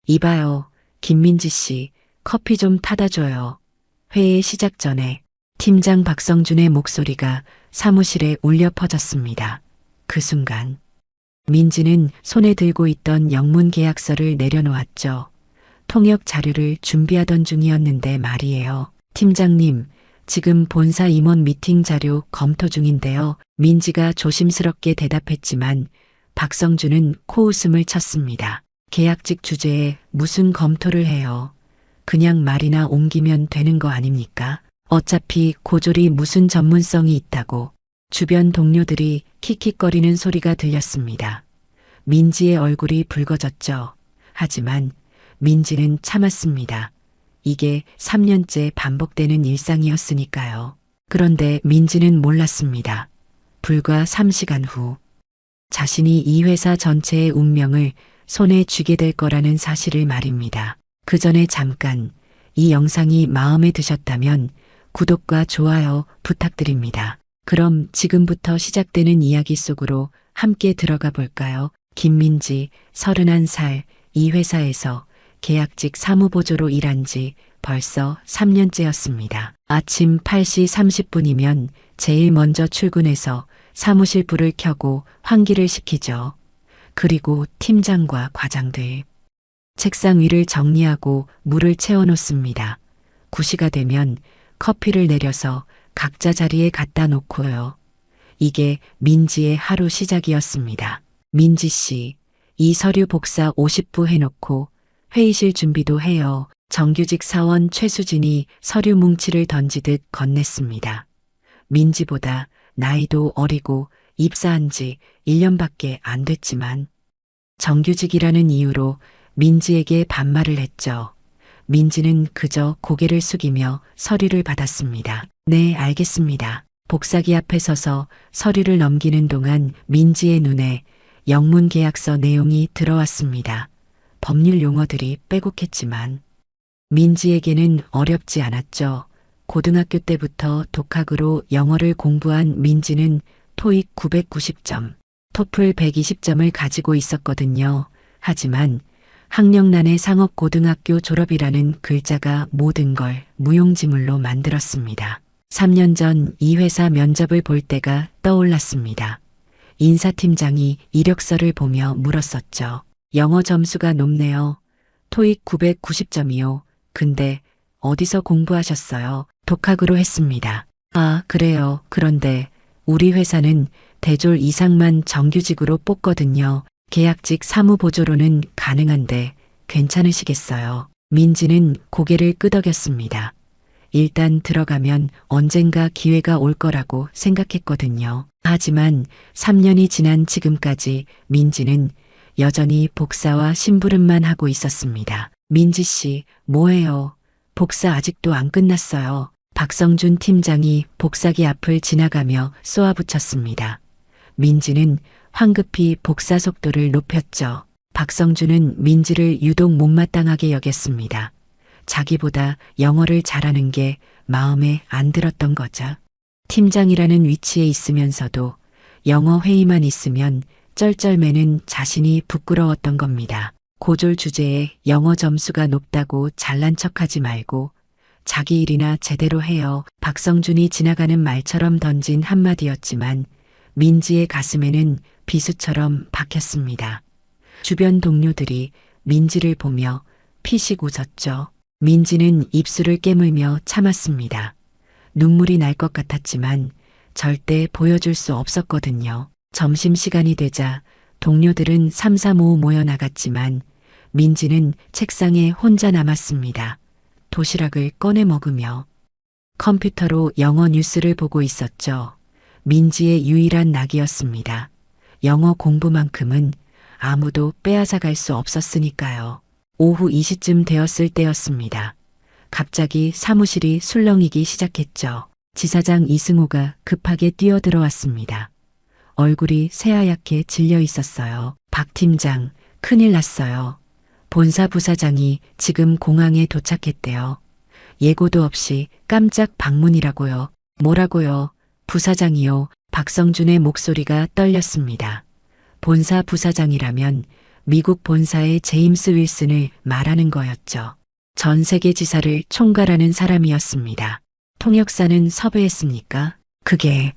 이봐요, 김민지 씨, 커피 좀 타다 줘요. 회의 시작 전에 팀장 박성준의 목소리가 사무실에 울려 퍼졌습니다. 그 순간 민지는 손에 들고 있던 영문 계약서를 내려놓았죠. 통역 자료를 준비하던 중이었는데 말이에요. 팀장님, 지금 본사 임원 미팅 자료 검토 중인데요. 민지가 조심스럽게 대답했지만 박성준은 코웃음을 쳤습니다. 계약직 주제에 무슨 검토를 해요. 그냥 말이나 옮기면 되는 거 아닙니까? 어차피 고졸이 무슨 전문성이 있다고. 주변 동료들이 킥킥거리는 소리가 들렸습니다. 민지의 얼굴이 붉어졌죠. 하지만 민지는 참았습니다. 이게 3년째 반복되는 일상이었으니까요. 그런데 민지는 몰랐습니다. 불과 3시간 후 자신이 이 회사 전체의 운명을 손에 쥐게 될 거라는 사실을 말입니다. 그 전에 잠깐 이 영상이 마음에 드셨다면 구독과 좋아요 부탁드립니다. 그럼 지금부터 시작되는 이야기 속으로 함께 들어가 볼까요? 김민지, 31살, 이 회사에서 계약직 사무보조로 일한 지 벌써 3년째였습니다. 아침 8시 30분이면 제일 먼저 출근해서 사무실 불을 켜고 환기를 시키죠. 그리고 팀장과 과장들, 책상 위를 정리하고 물을 채워놓습니다. 9시가 되면 커피를 내려서 각자 자리에 갖다 놓고요. 이게 민지의 하루 시작이었습니다. 민지 씨, 이 서류 복사 50부 해놓고 회의실 준비도 해요. 정규직 사원 최수진이 서류 뭉치를 던지듯 건넸습니다. 민지보다 나이도 어리고 입사한 지 1년밖에 안 됐지만 정규직이라는 이유로 민지에게 반말을 했죠. 민지는 그저 고개를 숙이며 서류를 받았습니다. 네, 알겠습니다. 복사기 앞에 서서 서류를 넘기는 동안 민지의 눈에 영문 계약서 내용이 들어왔습니다. 법률 용어들이 빼곡했지만 민지에게는 어렵지 않았죠. 고등학교 때부터 독학으로 영어를 공부한 민지는 토익 990점, 토플 120점을 가지고 있었거든요. 하지만 학력란에 상업고등학교 졸업이라는 글자가 모든 걸 무용지물로 만들었습니다. 3년 전 이 회사 면접을 볼 때가 떠올랐습니다. 인사팀장이 이력서를 보며 물었었죠. 영어 점수가 높네요. 토익 990점이요. 근데 어디서 공부하셨어요? 독학으로 했습니다. 아, 그래요. 그런데 우리 회사는 대졸 이상만 정규직으로 뽑거든요. 계약직 사무보조로는 가능한데 괜찮으시겠어요? 민지는 고개를 끄덕였습니다. 일단 들어가면 언젠가 기회가 올 거라고 생각했거든요. 하지만 3년이 지난 지금까지 민지는 여전히 복사와 심부름만 하고 있었습니다. 민지 씨, 뭐해요? 복사 아직도 안 끝났어요. 박성준 팀장이 복사기 앞을 지나가며 쏘아붙였습니다. 민지는 황급히 복사 속도를 높였죠. 박성준은 민지를 유독 못마땅하게 여겼습니다. 자기보다 영어를 잘하는 게 마음에 안 들었던 거죠. 팀장이라는 위치에 있으면서도 영어 회의만 있으면 쩔쩔매는 자신이 부끄러웠던 겁니다. 고졸 주제에 영어 점수가 높다고 잘난 척하지 말고 자기 일이나 제대로 해요. 박성준이 지나가는 말처럼 던진 한마디였지만 민지의 가슴에는 비수처럼 박혔습니다. 주변 동료들이 민지를 보며 피식 웃었죠. 민지는 입술을 깨물며 참았습니다. 눈물이 날 것 같았지만 절대 보여줄 수 없었거든요. 점심시간이 되자 동료들은 삼삼오오 모여 나갔지만 민지는 책상에 혼자 남았습니다. 도시락을 꺼내 먹으며 컴퓨터로 영어 뉴스를 보고 있었죠. 민지의 유일한 낙이었습니다. 영어 공부만큼은 아무도 빼앗아갈 수 없었으니까요. 오후 2시쯤 되었을 때였습니다. 갑자기 사무실이 술렁이기 시작했죠. 지사장 이승호가 급하게 뛰어들어왔습니다. 얼굴이 새하얗게 질려 있었어요. 박 팀장, 큰일 났어요. 본사 부사장이 지금 공항에 도착했대요. 예고도 없이 깜짝 방문이라고요. 뭐라고요? 부사장이요. 박성준의 목소리가 떨렸습니다. 본사 부사장이라면 미국 본사의 제임스 윌슨을 말하는 거였죠. 전 세계 지사를 총괄하는 사람이었습니다. 통역사는 섭외했습니까? 그게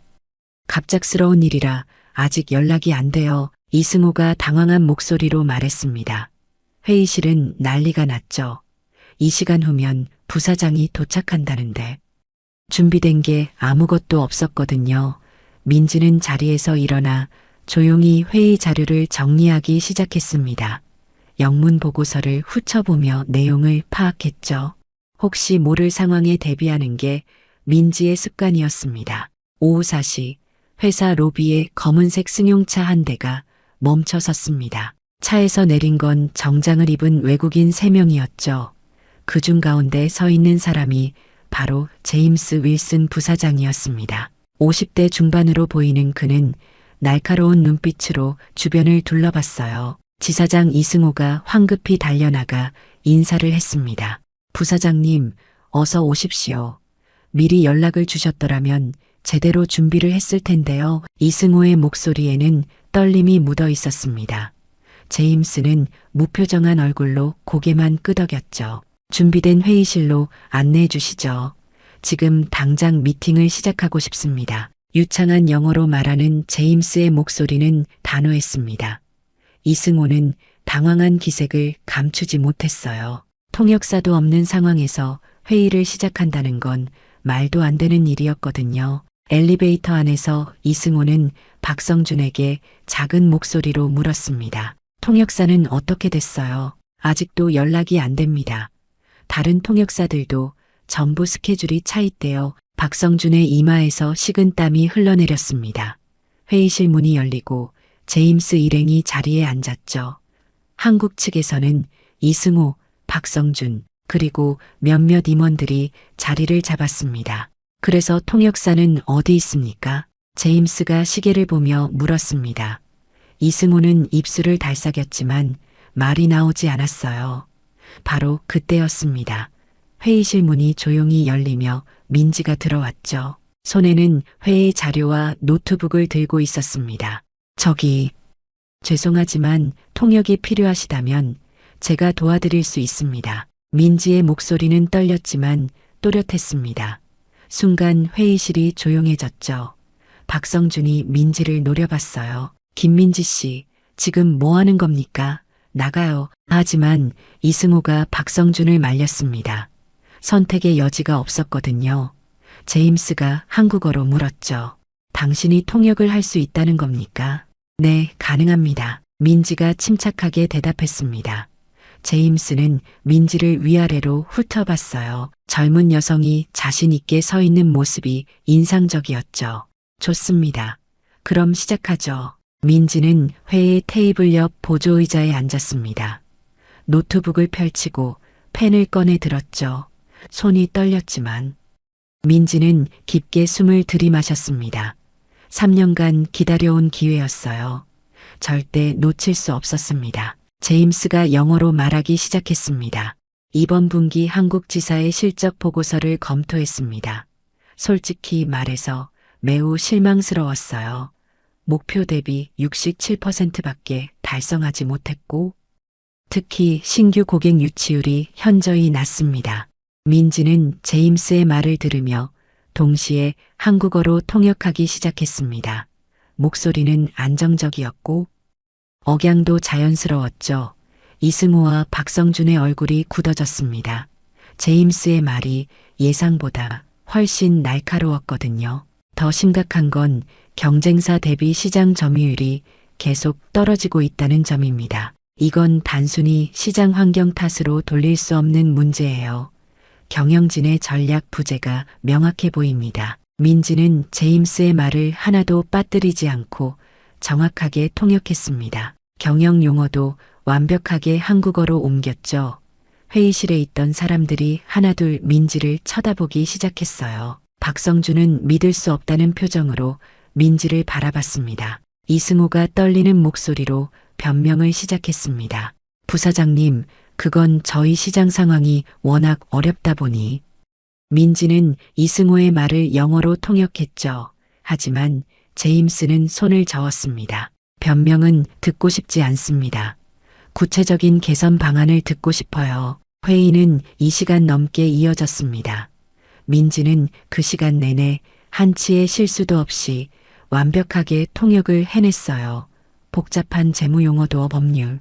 갑작스러운 일이라 아직 연락이 안 돼요. 이승호가 당황한 목소리로 말했습니다. 회의실은 난리가 났죠. 이 시간 후면 부사장이 도착한다는데. 준비된 게 아무것도 없었거든요. 민지는 자리에서 일어나 조용히 회의 자료를 정리하기 시작했습니다. 영문 보고서를 훑어보며 내용을 파악했죠. 혹시 모를 상황에 대비하는 게 민지의 습관이었습니다. 오후 4시 회사 로비에 검은색 승용차 한 대가 멈춰 섰습니다. 차에서 내린 건 정장을 입은 외국인 3명이었죠. 그중 가운데 서 있는 사람이 바로 제임스 윌슨 부사장이었습니다. 50대 중반으로 보이는 그는 날카로운 눈빛으로 주변을 둘러봤어요. 지사장 이승호가 황급히 달려나가 인사를 했습니다. 부사장님, 어서 오십시오. 미리 연락을 주셨더라면 제대로 준비를 했을 텐데요. 이승호의 목소리에는 떨림이 묻어 있었습니다. 제임스는 무표정한 얼굴로 고개만 끄덕였죠. 준비된 회의실로 안내해 주시죠. 지금 당장 미팅을 시작하고 싶습니다. 유창한 영어로 말하는 제임스의 목소리는 단호했습니다. 이승호는 당황한 기색을 감추지 못했어요. 통역사도 없는 상황에서 회의를 시작한다는 건 말도 안 되는 일이었거든요. 엘리베이터 안에서 이승호는 박성준에게 작은 목소리로 물었습니다. 통역사는 어떻게 됐어요? 아직도 연락이 안 됩니다. 다른 통역사들도 전부 스케줄이 차 있대요. 박성준의 이마에서 식은땀이 흘러내렸습니다. 회의실 문이 열리고 제임스 일행이 자리에 앉았죠. 한국 측에서는 이승호, 박성준, 그리고 몇몇 임원들이 자리를 잡았습니다. 그래서 통역사는 어디 있습니까? 제임스가 시계를 보며 물었습니다. 이승호는 입술을 달싹였지만 말이 나오지 않았어요. 바로 그때였습니다. 회의실 문이 조용히 열리며 민지가 들어왔죠. 손에는 회의 자료와 노트북을 들고 있었습니다. 저기, 죄송하지만 통역이 필요하시다면 제가 도와드릴 수 있습니다. 민지의 목소리는 떨렸지만 또렷했습니다. 순간 회의실이 조용해졌죠. 박성준이 민지를 노려봤어요. 김민지 씨, 지금 뭐 하는 겁니까? 나가요. 하지만 이승호가 박성준을 말렸습니다. 선택의 여지가 없었거든요. 제임스가 한국어로 물었죠. 당신이 통역을 할 수 있다는 겁니까? 네, 가능합니다. 민지가 침착하게 대답했습니다. 제임스는 민지를 위아래로 훑어봤어요. 젊은 여성이 자신 있게 서 있는 모습이 인상적이었죠. 좋습니다. 그럼 시작하죠. 민지는 회의 테이블 옆 보조의자에 앉았습니다. 노트북을 펼치고 펜을 꺼내 들었죠. 손이 떨렸지만 민지는 깊게 숨을 들이마셨습니다. 3년간 기다려온 기회였어요. 절대 놓칠 수 없었습니다. 제임스가 영어로 말하기 시작했습니다. 이번 분기 한국 지사의 실적 보고서를 검토했습니다. 솔직히 말해서 매우 실망스러웠어요. 목표 대비 67%밖에 달성하지 못했고, 특히 신규 고객 유치율이 현저히 낮습니다. 민지는 제임스의 말을 들으며 동시에 한국어로 통역하기 시작했습니다. 목소리는 안정적이었고 억양도 자연스러웠죠. 이승호와 박성준의 얼굴이 굳어졌습니다. 제임스의 말이 예상보다 훨씬 날카로웠거든요. 더 심각한 건 경쟁사 대비 시장 점유율이 계속 떨어지고 있다는 점입니다. 이건 단순히 시장 환경 탓으로 돌릴 수 없는 문제예요. 경영진의 전략 부재가 명확해 보입니다. 민지는 제임스의 말을 하나도 빠뜨리지 않고 정확하게 통역했습니다. 경영 용어도 완벽하게 한국어로 옮겼죠. 회의실에 있던 사람들이 하나둘 민지를 쳐다보기 시작했어요. 박성준은 믿을 수 없다는 표정으로 민지를 바라봤습니다. 이승호가 떨리는 목소리로 변명을 시작했습니다. 부사장님, 그건 저희 시장 상황이 워낙 어렵다 보니. 민지는 이승호의 말을 영어로 통역했죠. 하지만 제임스는 손을 저었습니다. 변명은 듣고 싶지 않습니다. 구체적인 개선 방안을 듣고 싶어요. 회의는 2시간 넘게 이어졌습니다. 민지는 그 시간 내내 한치의 실수도 없이 완벽하게 통역을 해냈어요. 복잡한 재무 용어도 법률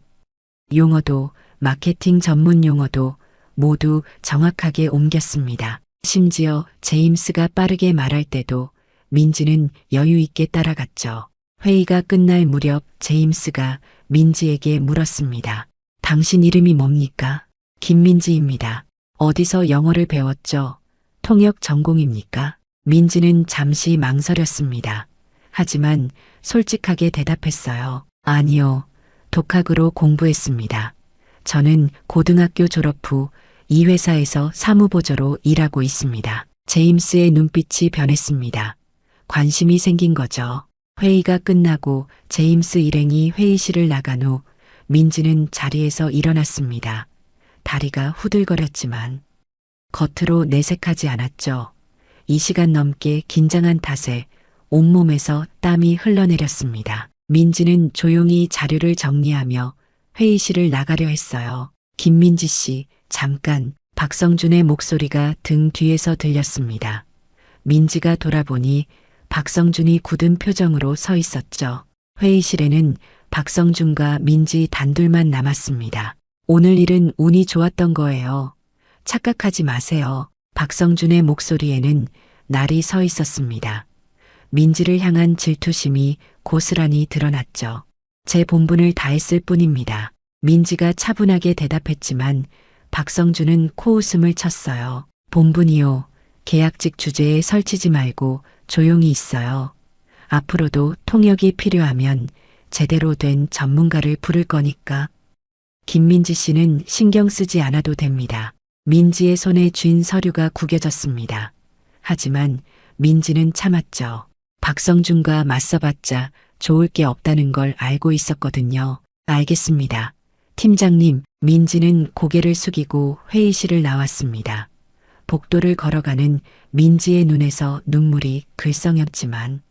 용어도 마케팅 전문 용어도 모두 정확하게 옮겼습니다. 심지어 제임스가 빠르게 말할 때도 민지는 여유 있게 따라갔죠. 회의가 끝날 무렵 제임스가 민지에게 물었습니다. 당신 이름이 뭡니까? 김민지입니다. 어디서 영어를 배웠죠? 통역 전공입니까? 민지는 잠시 망설였습니다. 하지만 솔직하게 대답했어요. 아니요. 독학으로 공부했습니다. 저는 고등학교 졸업 후 이 회사에서 사무보조로 일하고 있습니다. 제임스의 눈빛이 변했습니다. 관심이 생긴 거죠. 회의가 끝나고 제임스 일행이 회의실을 나간 후 민지는 자리에서 일어났습니다. 다리가 후들거렸지만 겉으로 내색하지 않았죠. 2시간 넘게 긴장한 탓에 온몸에서 땀이 흘러내렸습니다. 민지는 조용히 자료를 정리하며 회의실을 나가려 했어요. 김민지 씨, 잠깐. 박성준의 목소리가 등 뒤에서 들렸습니다. 민지가 돌아보니 박성준이 굳은 표정으로 서 있었죠. 회의실에는 박성준과 민지 단둘만 남았습니다. 오늘 일은 운이 좋았던 거예요. 착각하지 마세요. 박성준의 목소리에는 날이 서 있었습니다. 민지를 향한 질투심이 고스란히 드러났죠. 제 본분을 다했을 뿐입니다. 민지가 차분하게 대답했지만 박성준은 코웃음을 쳤어요. 본분이요. 계약직 주제에 설치지 말고 조용히 있어요. 앞으로도 통역이 필요하면 제대로 된 전문가를 부를 거니까. 김민지 씨는 신경 쓰지 않아도 됩니다. 민지의 손에 쥔 서류가 구겨졌습니다. 하지만 민지는 참았죠. 박성준과 맞서봤자 좋을 게 없다는 걸 알고 있었거든요. 알겠습니다. 팀장님, 민지는 고개를 숙이고 회의실을 나왔습니다. 복도를 걸어가는 민지의 눈에서 눈물이 글썽였지만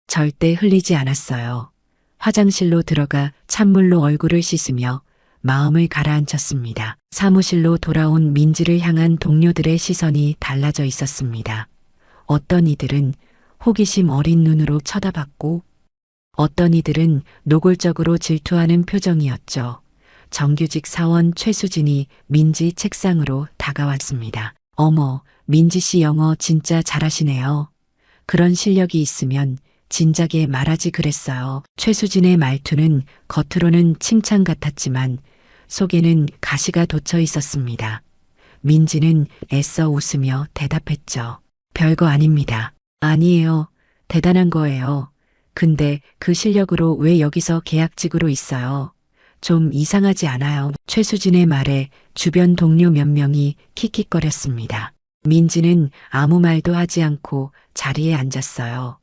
절대 흘리지 않았어요. 화장실로 들어가 찬물로 얼굴을 씻으며 마음을 가라앉혔습니다. 사무실로 돌아온 민지를 향한 동료들의 시선이 달라져 있었습니다. 어떤 이들은 호기심 어린 눈으로 쳐다봤고 어떤 이들은 노골적으로 질투하는 표정이었죠. 정규직 사원 최수진이 민지 책상으로 다가왔습니다. 어머, 민지 씨 영어 진짜 잘하시네요. 그런 실력이 있으면 진작에 말하지 그랬어요. 최수진의 말투는 겉으로는 칭찬 같았지만 속에는 가시가 돋쳐 있었습니다. 민지는 애써 웃으며 대답했죠. 별거 아닙니다. 아니에요. 대단한 거예요. 근데 그 실력으로 왜 여기서 계약직으로 있어요? 좀 이상하지 않아요? 최수진의 말에 주변 동료 몇 명이 킥킥거렸습니다. 민지는 아무 말도 하지 않고 자리에 앉았어요.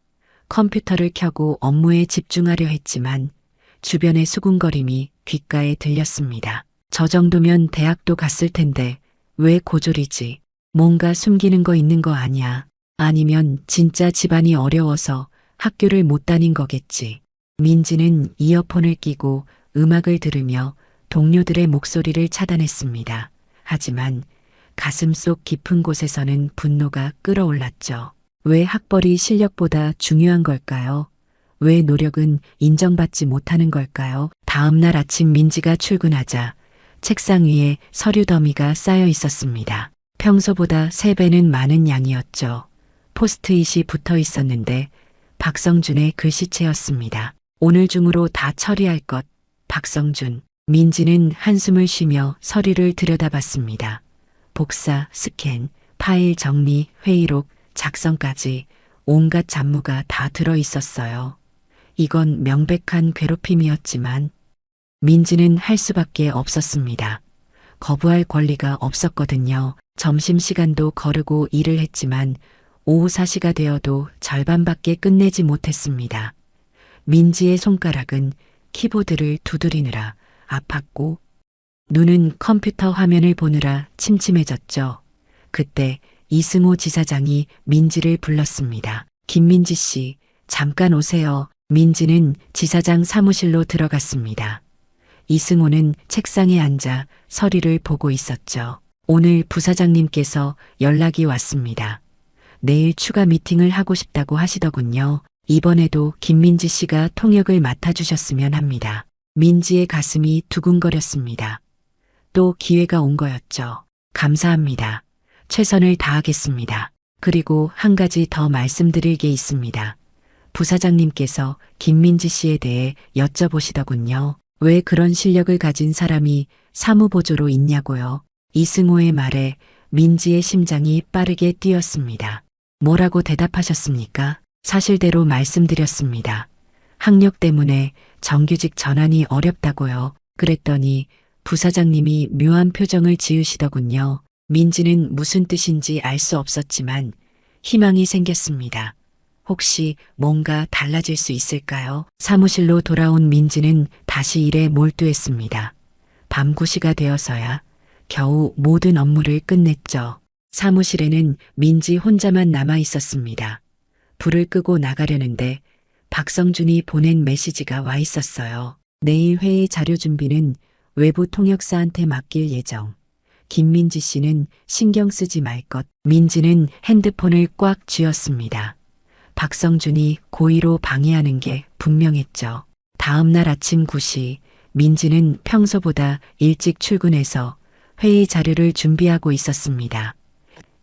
컴퓨터를 켜고 업무에 집중하려 했지만 주변의 수군거림이 귓가에 들렸습니다. 저 정도면 대학도 갔을 텐데 왜 고졸이지? 뭔가 숨기는 거 있는 거 아니야? 아니면 진짜 집안이 어려워서 학교를 못 다닌 거겠지. 민지는 이어폰을 끼고 음악을 들으며 동료들의 목소리를 차단했습니다. 하지만 가슴 속 깊은 곳에서는 분노가 끓어올랐죠. 왜 학벌이 실력보다 중요한 걸까요? 왜 노력은 인정받지 못하는 걸까요? 다음 날 아침 민지가 출근하자 책상 위에 서류 더미가 쌓여 있었습니다. 평소보다 3배는 많은 양이었죠. 포스트잇이 붙어 있었는데 박성준의 글씨체였습니다. 오늘 중으로 다 처리할 것. 박성준. 민지는 한숨을 쉬며 서류를 들여다봤습니다. 복사, 스캔, 파일 정리, 회의록, 작성까지 온갖 잡무가 다 들어 있었어요. 이건 명백한 괴롭힘이었지만 민지는 할 수밖에 없었습니다. 거부할 권리가 없었거든요. 점심시간도 거르고 일을 했지만 오후 4시가 되어도 절반밖에 끝내지 못했습니다. 민지의 손가락은 키보드를 두드리느라 아팠고 눈은 컴퓨터 화면을 보느라 침침해졌죠. 그때 이승호 지사장이 민지를 불렀습니다. 김민지 씨, 잠깐 오세요. 민지는 지사장 사무실로 들어갔습니다. 이승호는 책상에 앉아 서류를 보고 있었죠. 오늘 부사장님께서 연락이 왔습니다. 내일 추가 미팅을 하고 싶다고 하시더군요. 이번에도 김민지 씨가 통역을 맡아주셨으면 합니다. 민지의 가슴이 두근거렸습니다. 또 기회가 온 거였죠. 감사합니다. 최선을 다하겠습니다. 그리고 한 가지 더 말씀드릴 게 있습니다. 부사장님께서 김민지 씨에 대해 여쭤보시더군요. 왜 그런 실력을 가진 사람이 사무보조로 있냐고요. 이승호의 말에 민지의 심장이 빠르게 뛰었습니다. 뭐라고 대답하셨습니까? 사실대로 말씀드렸습니다. 학력 때문에 정규직 전환이 어렵다고요. 그랬더니 부사장님이 묘한 표정을 지으시더군요. 민지는 무슨 뜻인지 알 수 없었지만 희망이 생겼습니다. 혹시 뭔가 달라질 수 있을까요? 사무실로 돌아온 민지는 다시 일에 몰두했습니다. 밤 9시가 되어서야 겨우 모든 업무를 끝냈죠. 사무실에는 민지 혼자만 남아 있었습니다. 불을 끄고 나가려는데 박성준이 보낸 메시지가 와 있었어요. 내일 회의 자료 준비는 외부 통역사한테 맡길 예정. 김민지 씨는 신경 쓰지 말 것. 민지는 핸드폰을 꽉 쥐었습니다. 박성준이 고의로 방해하는 게 분명했죠. 다음 날 아침 9시 민지는 평소보다 일찍 출근해서 회의 자료를 준비하고 있었습니다.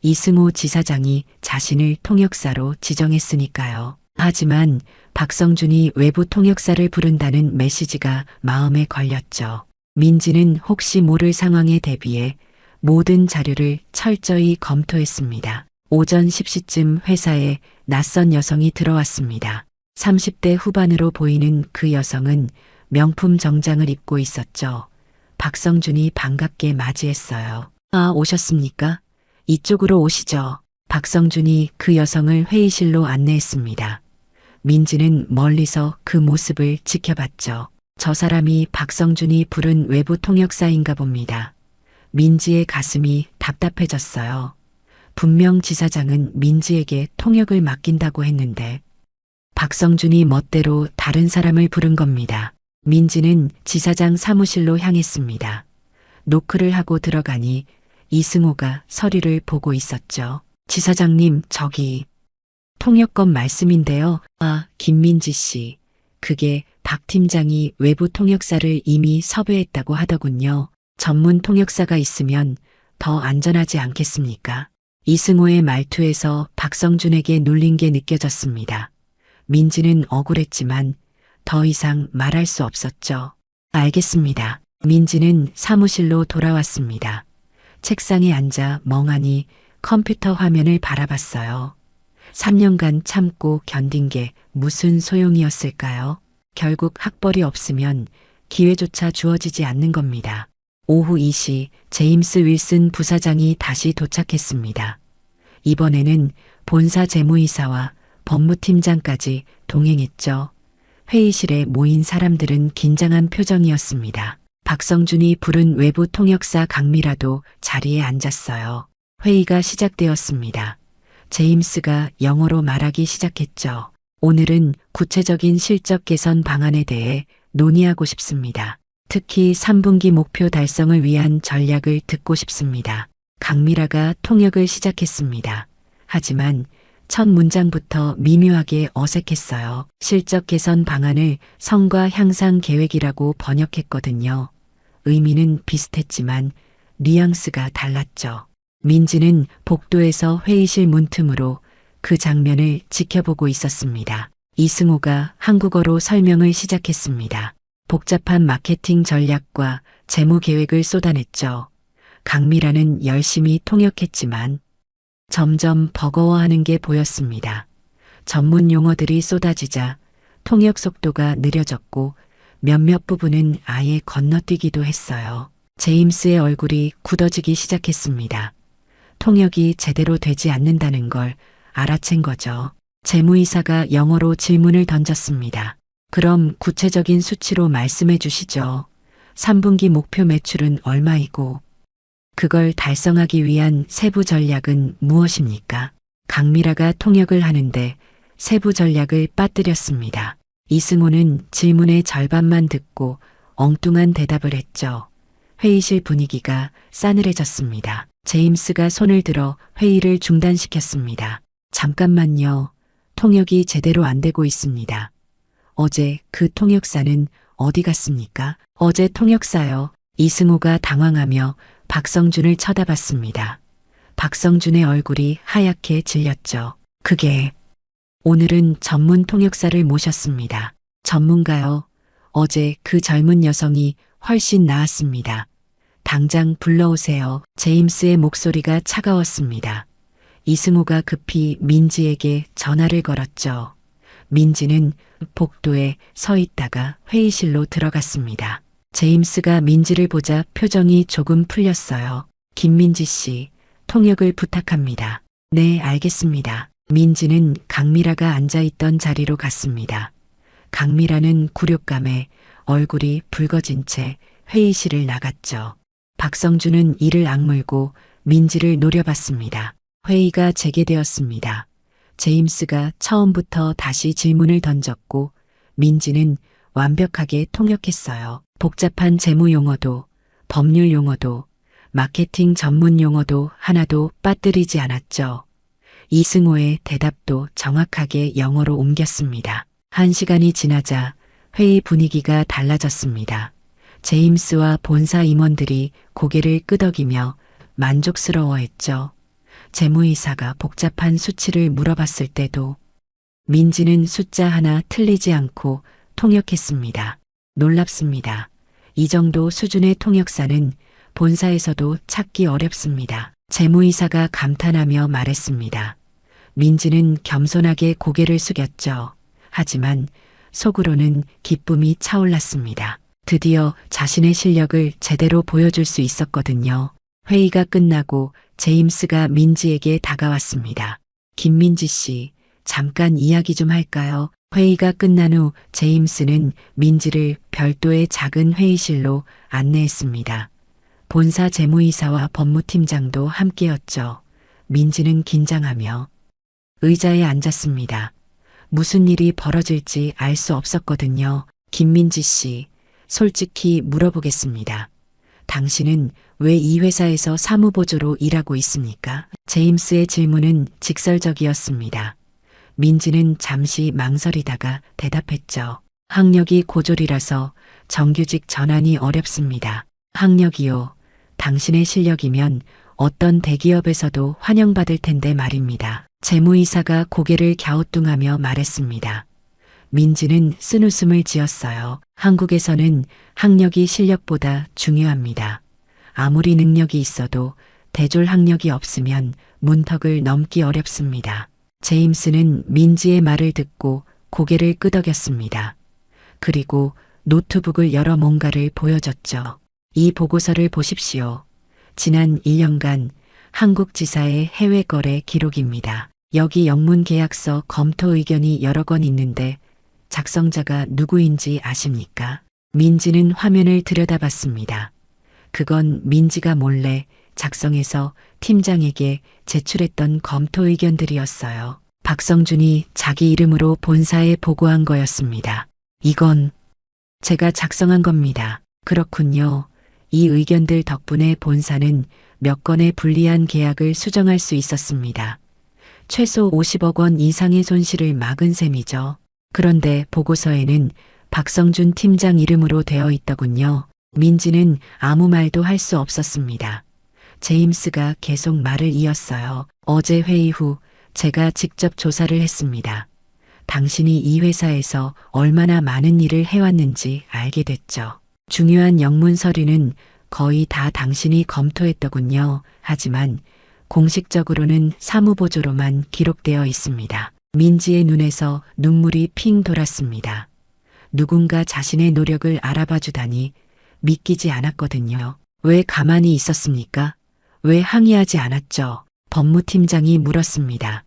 이승호 지사장이 자신을 통역사로 지정했으니까요. 하지만 박성준이 외부 통역사를 부른다는 메시지가 마음에 걸렸죠. 민지는 혹시 모를 상황에 대비해 모든 자료를 철저히 검토했습니다. 오전 10시쯤 회사에 낯선 여성이 들어왔습니다. 30대 후반으로 보이는 그 여성은 명품 정장을 입고 있었죠. 박성준이 반갑게 맞이했어요. 아, 오셨습니까? 이쪽으로 오시죠. 박성준이 그 여성을 회의실로 안내했습니다. 민지는 멀리서 그 모습을 지켜봤죠. 저 사람이 박성준이 부른 외부 통역사인가 봅니다. 민지의 가슴이 답답해졌어요. 분명 지사장은 민지에게 통역을 맡긴다고 했는데 박성준이 멋대로 다른 사람을 부른 겁니다. 민지는 지사장 사무실로 향했습니다. 노크를 하고 들어가니 이승호가 서류를 보고 있었죠. 지사장님, 저기 통역권 말씀인데요. 아, 김민지 씨. 그게 박 팀장이 외부 통역사를 이미 섭외했다고 하더군요. 전문 통역사가 있으면 더 안전하지 않겠습니까? 이승호의 말투에서 박성준에게 눌린 게 느껴졌습니다. 민지는 억울했지만 더 이상 말할 수 없었죠. 알겠습니다. 민지는 사무실로 돌아왔습니다. 책상에 앉아 멍하니 컴퓨터 화면을 바라봤어요. 3년간 참고 견딘 게 무슨 소용이었을까요? 결국 학벌이 없으면 기회조차 주어지지 않는 겁니다. 오후 2시 제임스 윌슨 부사장이 다시 도착했습니다. 이번에는 본사 재무이사와 법무팀장까지 동행했죠. 회의실에 모인 사람들은 긴장한 표정이었습니다. 박성준이 부른 외부 통역사 강미라도 자리에 앉았어요. 회의가 시작되었습니다. 제임스가 영어로 말하기 시작했죠. 오늘은 구체적인 실적 개선 방안에 대해 논의하고 싶습니다. 특히 3분기 목표 달성을 위한 전략을 듣고 싶습니다. 강미라가 통역을 시작했습니다. 하지만 첫 문장부터 미묘하게 어색했어요. 실적 개선 방안을 성과 향상 계획이라고 번역했거든요. 의미는 비슷했지만 뉘앙스가 달랐죠. 민지는 복도에서 회의실 문틈으로 그 장면을 지켜보고 있었습니다. 이승호가 한국어로 설명을 시작했습니다. 복잡한 마케팅 전략과 재무 계획을 쏟아냈죠. 강미라는 열심히 통역했지만 점점 버거워하는 게 보였습니다. 전문 용어들이 쏟아지자 통역 속도가 느려졌고 몇몇 부분은 아예 건너뛰기도 했어요. 제임스의 얼굴이 굳어지기 시작했습니다. 통역이 제대로 되지 않는다는 걸 알아챈 거죠. 재무이사가 영어로 질문을 던졌습니다. 그럼 구체적인 수치로 말씀해 주시죠. 3분기 목표 매출은 얼마이고 그걸 달성하기 위한 세부 전략은 무엇입니까? 강미라가 통역을 하는데 세부 전략을 빠뜨렸습니다. 이승호는 질문의 절반만 듣고 엉뚱한 대답을 했죠. 회의실 분위기가 싸늘해졌습니다. 제임스가 손을 들어 회의를 중단시켰습니다. 잠깐만요. 통역이 제대로 안 되고 있습니다. 어제 그 통역사는 어디 갔습니까? 어제 통역사요. 이승우가 당황하며 박성준을 쳐다봤습니다. 박성준의 얼굴이 하얗게 질렸죠. 오늘은 전문 통역사를 모셨습니다. 전문가요. 어제 그 젊은 여성이 훨씬 나았습니다. 당장 불러오세요. 제임스의 목소리가 차가웠습니다. 이승우가 급히 민지에게 전화를 걸었죠. 민지는 복도에 서 있다가 회의실로 들어갔습니다. 제임스가 민지를 보자 표정이 조금 풀렸어요. 김민지 씨, 통역을 부탁합니다. 네, 알겠습니다. 민지는 강미라가 앉아있던 자리로 갔습니다. 강미라는 굴욕감에 얼굴이 붉어진 채 회의실을 나갔죠. 박성준은 이를 악물고 민지를 노려봤습니다. 회의가 재개되었습니다. 제임스가 처음부터 다시 질문을 던졌고 민지는 완벽하게 통역했어요. 복잡한 재무 용어도, 법률 용어도, 마케팅 전문 용어도 하나도 빠뜨리지 않았죠. 이승호의 대답도 정확하게 영어로 옮겼습니다. 1시간이 지나자 회의 분위기가 달라졌습니다. 제임스와 본사 임원들이 고개를 끄덕이며 만족스러워했죠. 재무이사가 복잡한 수치를 물어봤을 때도 민지는 숫자 하나 틀리지 않고 통역했습니다. 놀랍습니다. 이 정도 수준의 통역사는 본사에서도 찾기 어렵습니다. 재무이사가 감탄하며 말했습니다. 민지는 겸손하게 고개를 숙였죠. 하지만 속으로는 기쁨이 차올랐습니다. 드디어 자신의 실력을 제대로 보여줄 수 있었거든요. 회의가 끝나고 제임스가 민지에게 다가왔습니다. 김민지 씨, 잠깐 이야기 좀 할까요? 회의가 끝난 후 제임스는 민지를 별도의 작은 회의실로 안내했습니다. 본사 재무이사와 법무팀장도 함께였죠. 민지는 긴장하며 의자에 앉았습니다. 무슨 일이 벌어질지 알 수 없었거든요. 김민지 씨, 솔직히 물어보겠습니다. 당신은 왜 이 회사에서 사무보조로 일하고 있습니까? 제임스의 질문은 직설적이었습니다. 민지는 잠시 망설이다가 대답했죠. 학력이 고졸이라서 정규직 전환이 어렵습니다. 학력이요. 당신의 실력이면 어떤 대기업에서도 환영받을 텐데 말입니다. 재무이사가 고개를 갸우뚱하며 말했습니다. 민지는 쓴웃음을 지었어요. 한국에서는 학력이 실력보다 중요합니다. 아무리 능력이 있어도 대졸 학력이 없으면 문턱을 넘기 어렵습니다. 제임스는 민지의 말을 듣고 고개를 끄덕였습니다. 그리고 노트북을 열어 뭔가를 보여줬죠. 이 보고서를 보십시오. 지난 1년간 한국 지사의 해외 거래 기록입니다. 여기 영문 계약서 검토 의견이 여러 건 있는데 작성자가 누구인지 아십니까? 민지는 화면을 들여다봤습니다. 그건 민지가 몰래 작성해서 팀장에게 제출했던 검토 의견들이었어요. 박성준이 자기 이름으로 본사에 보고한 거였습니다. 이건 제가 작성한 겁니다. 그렇군요. 이 의견들 덕분에 본사는 몇 건의 불리한 계약을 수정할 수 있었습니다. 최소 50억 원 이상의 손실을 막은 셈이죠. 그런데 보고서에는 박성준 팀장 이름으로 되어 있더군요. 민지는 아무 말도 할 수 없었습니다. 제임스가 계속 말을 이었어요. 어제 회의 후 제가 직접 조사를 했습니다. 당신이 이 회사에서 얼마나 많은 일을 해왔는지 알게 됐죠. 중요한 영문 서류는 거의 다 당신이 검토했더군요. 하지만 공식적으로는 사무보조로만 기록되어 있습니다. 민지의 눈에서 눈물이 핑 돌았습니다. 누군가 자신의 노력을 알아봐 주다니 믿기지 않았거든요. 왜 가만히 있었습니까? 왜 항의하지 않았죠? 법무팀장이 물었습니다.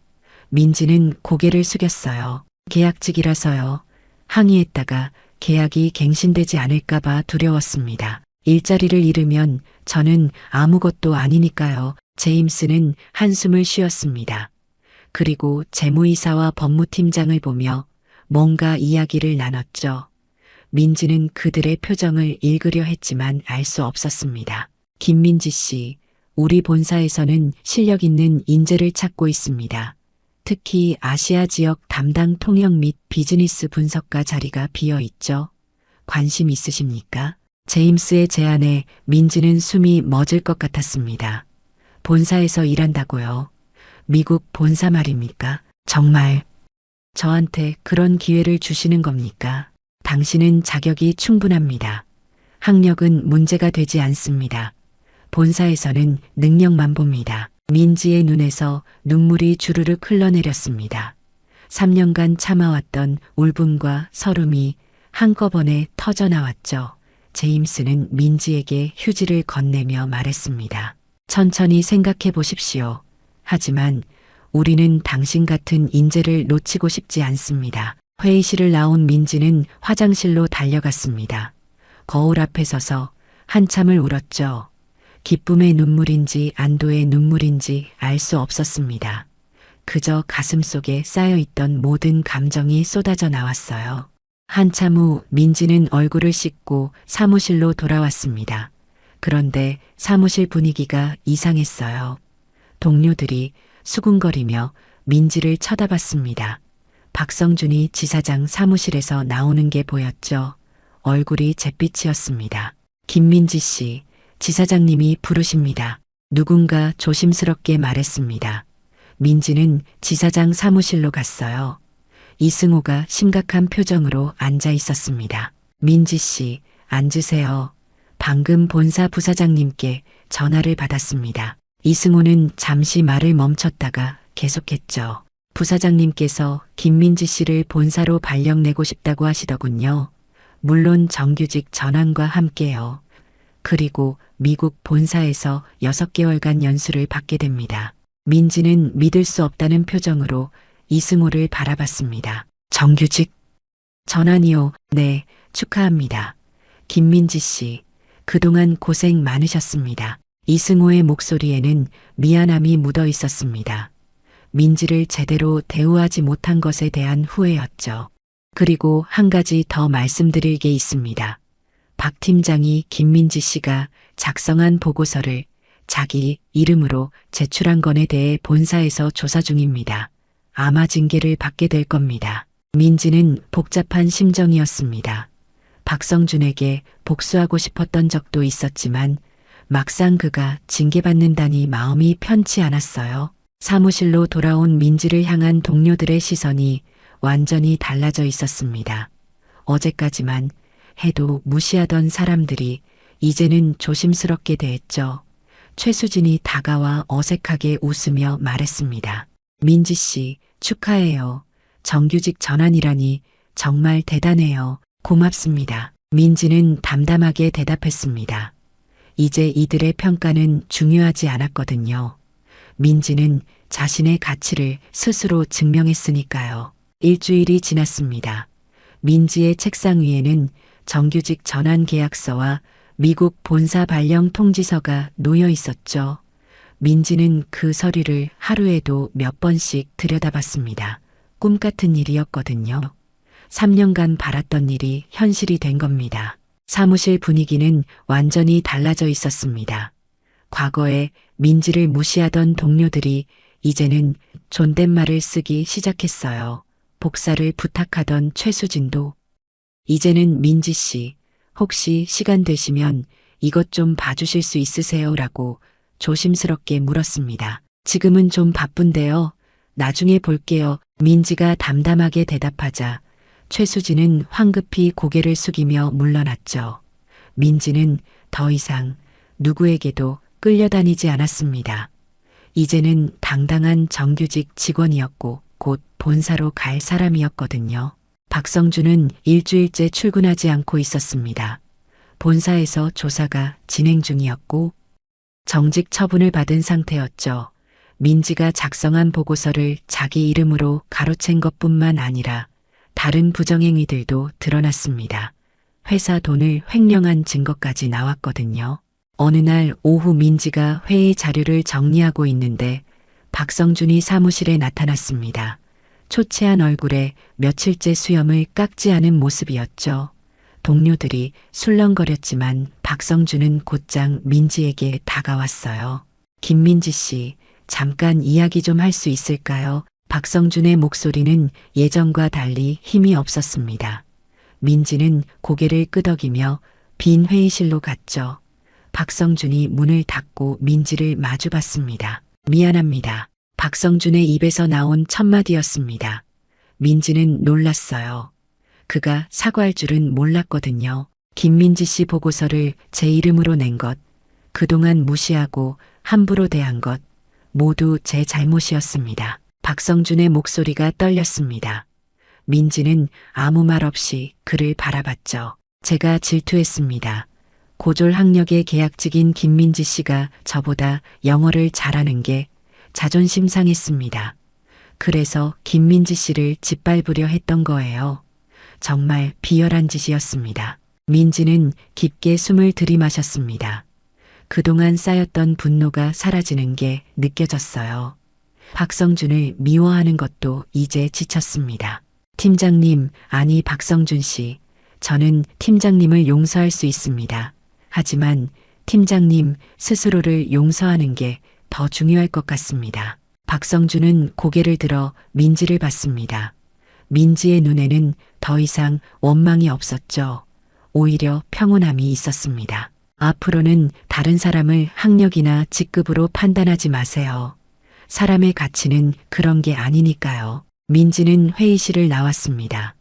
민지는 고개를 숙였어요. 계약직이라서요. 항의했다가 계약이 갱신되지 않을까봐 두려웠습니다. 일자리를 잃으면 저는 아무것도 아니니까요. 제임스는 한숨을 쉬었습니다. 그리고 재무이사와 법무팀장을 보며 뭔가 이야기를 나눴죠. 민지는 그들의 표정을 읽으려 했지만 알 수 없었습니다. 김민지 씨, 우리 본사에서는 실력 있는 인재를 찾고 있습니다. 특히 아시아 지역 담당 통역 및 비즈니스 분석가 자리가 비어 있죠. 관심 있으십니까? 제임스의 제안에 민지는 숨이 멎을 것 같았습니다. 본사에서 일한다고요? 미국 본사 말입니까? 정말 저한테 그런 기회를 주시는 겁니까? 당신은 자격이 충분합니다. 학력은 문제가 되지 않습니다. 본사에서는 능력만 봅니다. 민지의 눈에서 눈물이 주르륵 흘러내렸습니다. 3년간 참아왔던 울분과 서름이 한꺼번에 터져나왔죠. 제임스는 민지에게 휴지를 건네며 말했습니다. 천천히 생각해 보십시오. 하지만 우리는 당신 같은 인재를 놓치고 싶지 않습니다. 회의실을 나온 민지는 화장실로 달려갔습니다. 거울 앞에 서서 한참을 울었죠. 기쁨의 눈물인지 안도의 눈물인지 알 수 없었습니다. 그저 가슴 속에 쌓여있던 모든 감정이 쏟아져 나왔어요. 한참 후 민지는 얼굴을 씻고 사무실로 돌아왔습니다. 그런데 사무실 분위기가 이상했어요. 동료들이 수군거리며 민지를 쳐다봤습니다. 박성준이 지사장 사무실에서 나오는 게 보였죠. 얼굴이 잿빛이었습니다. 김민지 씨, 지사장님이 부르십니다. 누군가 조심스럽게 말했습니다. 민지는 지사장 사무실로 갔어요. 이승호가 심각한 표정으로 앉아 있었습니다. 민지 씨, 앉으세요. 방금 본사 부사장님께 전화를 받았습니다. 이승호는 잠시 말을 멈췄다가 계속했죠. 부사장님께서 김민지 씨를 본사로 발령내고 싶다고 하시더군요. 물론 정규직 전환과 함께요. 그리고 미국 본사에서 6개월간 연수를 받게 됩니다. 민지는 믿을 수 없다는 표정으로 이승호를 바라봤습니다. 정규직 전환이요. 네, 축하합니다. 김민지 씨, 그동안 고생 많으셨습니다. 이승호의 목소리에는 미안함이 묻어 있었습니다. 민지를 제대로 대우하지 못한 것에 대한 후회였죠. 그리고 한 가지 더 말씀드릴 게 있습니다. 박 팀장이 김민지 씨가 작성한 보고서를 자기 이름으로 제출한 건에 대해 본사에서 조사 중입니다. 아마 징계를 받게 될 겁니다. 민지는 복잡한 심정이었습니다. 박성준에게 복수하고 싶었던 적도 있었지만 막상 그가 징계받는다니 마음이 편치 않았어요. 사무실로 돌아온 민지를 향한 동료들의 시선이 완전히 달라져 있었습니다. 어제까지만 해도 무시하던 사람들이 이제는 조심스럽게 대했죠. 최수진이 다가와 어색하게 웃으며 말했습니다. 민지 씨, 축하해요. 정규직 전환이라니 정말 대단해요. 고맙습니다. 민지는 담담하게 대답했습니다. 이제 이들의 평가는 중요하지 않았거든요. 민지는 자신의 가치를 스스로 증명했으니까요. 일주일이 지났습니다. 민지의 책상 위에는 정규직 전환 계약서와 미국 본사 발령 통지서가 놓여 있었죠. 민지는 그 서류를 하루에도 몇 번씩 들여다봤습니다. 꿈 같은 일이었거든요. 3년간 바랐던 일이 현실이 된 겁니다. 사무실 분위기는 완전히 달라져 있었습니다. 과거에 민지를 무시하던 동료들이 이제는 존댓말을 쓰기 시작했어요. 복사를 부탁하던 최수진도 이제는 민지 씨, 혹시 시간 되시면 이것 좀 봐주실 수 있으세요? 라고 조심스럽게 물었습니다. 지금은 좀 바쁜데요. 나중에 볼게요. 민지가 담담하게 대답하자 최수진은 황급히 고개를 숙이며 물러났죠. 민지는 더 이상 누구에게도 끌려다니지 않았습니다. 이제는 당당한 정규직 직원이었고 곧 본사로 갈 사람이었거든요. 박성준은 일주일째 출근하지 않고 있었습니다. 본사에서 조사가 진행 중이었고 정직 처분을 받은 상태였죠. 민지가 작성한 보고서를 자기 이름으로 가로챈 것뿐만 아니라 다른 부정행위들도 드러났습니다. 회사 돈을 횡령한 증거까지 나왔거든요. 어느 날 오후 민지가 회의 자료를 정리하고 있는데 박성준이 사무실에 나타났습니다. 초췌한 얼굴에 며칠째 수염을 깎지 않은 모습이었죠. 동료들이 술렁거렸지만 박성준은 곧장 민지에게 다가왔어요. 김민지 씨, 잠깐 이야기 좀 할 수 있을까요? 박성준의 목소리는 예전과 달리 힘이 없었습니다. 민지는 고개를 끄덕이며 빈 회의실로 갔죠. 박성준이 문을 닫고 민지를 마주봤습니다. 미안합니다. 박성준의 입에서 나온 첫마디였습니다. 민지는 놀랐어요. 그가 사과할 줄은 몰랐거든요. 김민지 씨 보고서를 제 이름으로 낸 것, 그동안 무시하고 함부로 대한 것, 모두 제 잘못이었습니다. 박성준의 목소리가 떨렸습니다. 민지는 아무 말 없이 그를 바라봤죠. 제가 질투했습니다. 고졸 학력의 계약직인 김민지 씨가 저보다 영어를 잘하는 게 자존심 상했습니다. 그래서 김민지 씨를 짓밟으려 했던 거예요. 정말 비열한 짓이었습니다. 민지는 깊게 숨을 들이마셨습니다. 그동안 쌓였던 분노가 사라지는 게 느껴졌어요. 박성준을 미워하는 것도 이제 지쳤습니다. 팀장님, 아니 박성준 씨, 저는 팀장님을 용서할 수 있습니다. 하지만 팀장님 스스로를 용서하는 게 더 중요할 것 같습니다. 박성준은 고개를 들어 민지를 봤습니다. 민지의 눈에는 더 이상 원망이 없었죠. 오히려 평온함이 있었습니다. 앞으로는 다른 사람을 학력이나 직급으로 판단하지 마세요. 사람의 가치는 그런 게 아니니까요. 민지는 회의실을 나왔습니다.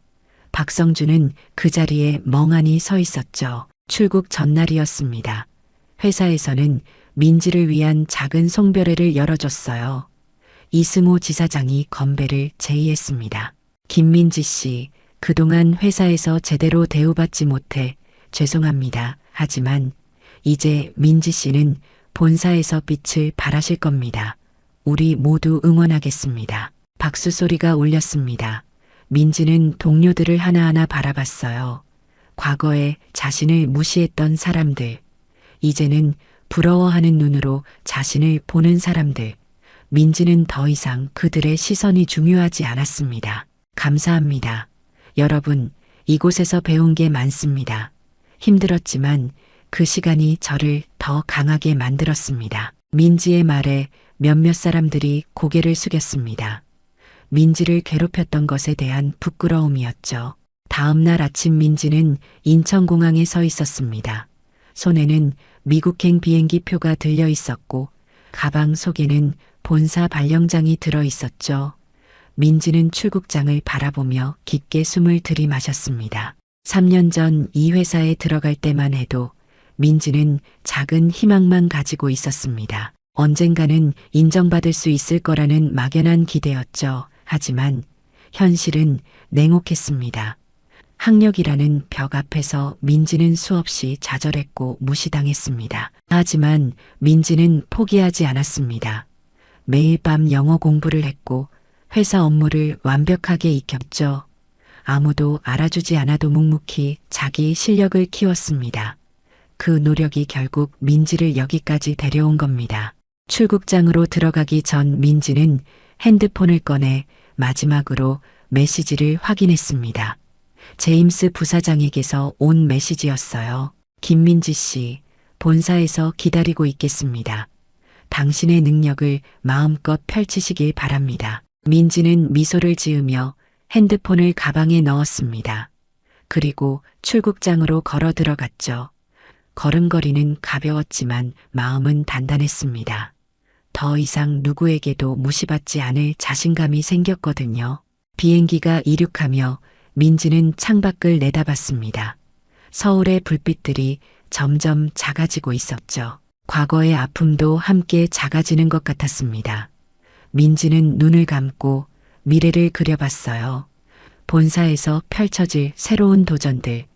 박성준은 그 자리에 멍하니 서 있었죠. 출국 전날이었습니다. 회사에서는 민지를 위한 작은 송별회를 열어줬어요. 이승호 지사장이 건배를 제의했습니다. 김민지 씨, 그동안 회사에서 제대로 대우받지 못해 죄송합니다. 하지만 이제 민지 씨는 본사에서 빛을 발하실 겁니다. 우리 모두 응원하겠습니다. 박수 소리가 울렸습니다. 민지는 동료들을 하나하나 바라봤어요. 과거에 자신을 무시했던 사람들, 이제는 부러워하는 눈으로 자신을 보는 사람들. 민지는 더 이상 그들의 시선이 중요하지 않았습니다. 감사합니다. 여러분, 이곳에서 배운 게 많습니다. 힘들었지만 그 시간이 저를 더 강하게 만들었습니다. 민지의 말에 몇몇 사람들이 고개를 숙였습니다. 민지를 괴롭혔던 것에 대한 부끄러움이었죠. 다음 날 아침 민지는 인천공항에 서 있었습니다. 손에는 미국행 비행기 표가 들려 있었고 가방 속에는 본사 발령장이 들어 있었죠. 민지는 출국장을 바라보며 깊게 숨을 들이마셨습니다. 3년 전 이 회사에 들어갈 때만 해도 민지는 작은 희망만 가지고 있었습니다. 언젠가는 인정받을 수 있을 거라는 막연한 기대였죠. 하지만 현실은 냉혹했습니다. 학력이라는 벽 앞에서 민지는 수없이 좌절했고 무시당했습니다. 하지만 민지는 포기하지 않았습니다. 매일 밤 영어 공부를 했고 회사 업무를 완벽하게 익혔죠. 아무도 알아주지 않아도 묵묵히 자기 실력을 키웠습니다. 그 노력이 결국 민지를 여기까지 데려온 겁니다. 출국장으로 들어가기 전 민지는 핸드폰을 꺼내 마지막으로 메시지를 확인했습니다. 제임스 부사장에게서 온 메시지였어요. 김민지 씨, 본사에서 기다리고 있겠습니다. 당신의 능력을 마음껏 펼치시길 바랍니다. 민지는 미소를 지으며 핸드폰을 가방에 넣었습니다. 그리고 출국장으로 걸어 들어갔죠. 걸음걸이는 가벼웠지만 마음은 단단했습니다. 더 이상 누구에게도 무시받지 않을 자신감이 생겼거든요. 비행기가 이륙하며 민지는 창밖을 내다봤습니다. 서울의 불빛들이 점점 작아지고 있었죠. 과거의 아픔도 함께 작아지는 것 같았습니다. 민지는 눈을 감고 미래를 그려봤어요. 본사에서 펼쳐질 새로운 도전들,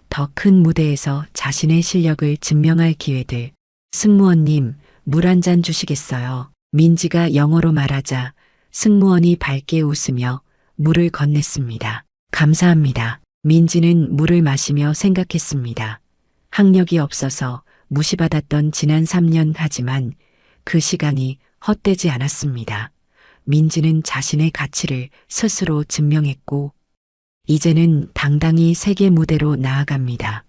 더 큰 무대에서 자신의 실력을 증명할 기회들. 승무원님, 물 한 잔 주시겠어요? 민지가 영어로 말하자 승무원이 밝게 웃으며 물을 건넸습니다. 감사합니다. 민지는 물을 마시며 생각했습니다. 학력이 없어서 무시받았던 지난 3년 하지만 그 시간이 헛되지 않았습니다. 민지는 자신의 가치를 스스로 증명했고 이제는 당당히 세계 무대로 나아갑니다.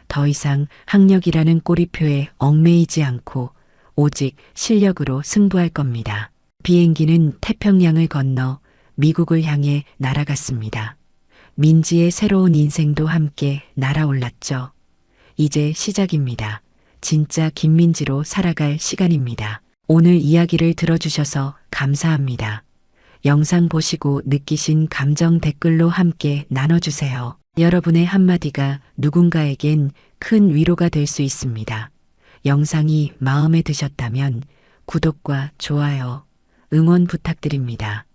더 이상 학력이라는 꼬리표에 얽매이지 않고 오직 실력으로 승부할 겁니다. 비행기는 태평양을 건너 미국을 향해 날아갔습니다. 민지의 새로운 인생도 함께 날아올랐죠. 이제 시작입니다. 진짜 김민지로 살아갈 시간입니다. 오늘 이야기를 들어주셔서 감사합니다. 영상 보시고 느끼신 감정 댓글로 함께 나눠주세요. 여러분의 한마디가 누군가에겐 큰 위로가 될 수 있습니다. 영상이 마음에 드셨다면 구독과 좋아요, 응원 부탁드립니다.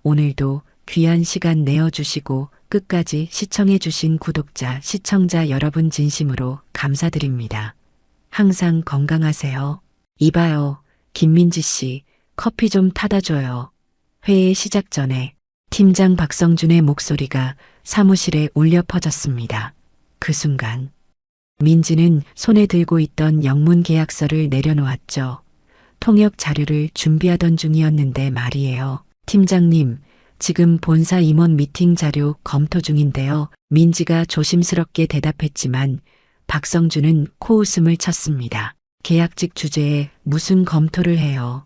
오늘도 귀한 시간 내어주시고 끝까지 시청해주신 구독자, 시청자 여러분 진심으로 감사드립니다. 항상 건강하세요. 이봐요, 김민지 씨, 커피 좀 타다 줘요. 회의 시작 전에 팀장 박성준의 목소리가 사무실에 울려 퍼졌습니다. 그 순간 민지는 손에 들고 있던 영문 계약서를 내려놓았죠. 통역 자료를 준비하던 중이었는데 말이에요. 팀장님, 지금 본사 임원 미팅 자료 검토 중인데요. 민지가 조심스럽게 대답했지만 박성준은 코웃음을 쳤습니다. 계약직 주제에 무슨 검토를 해요.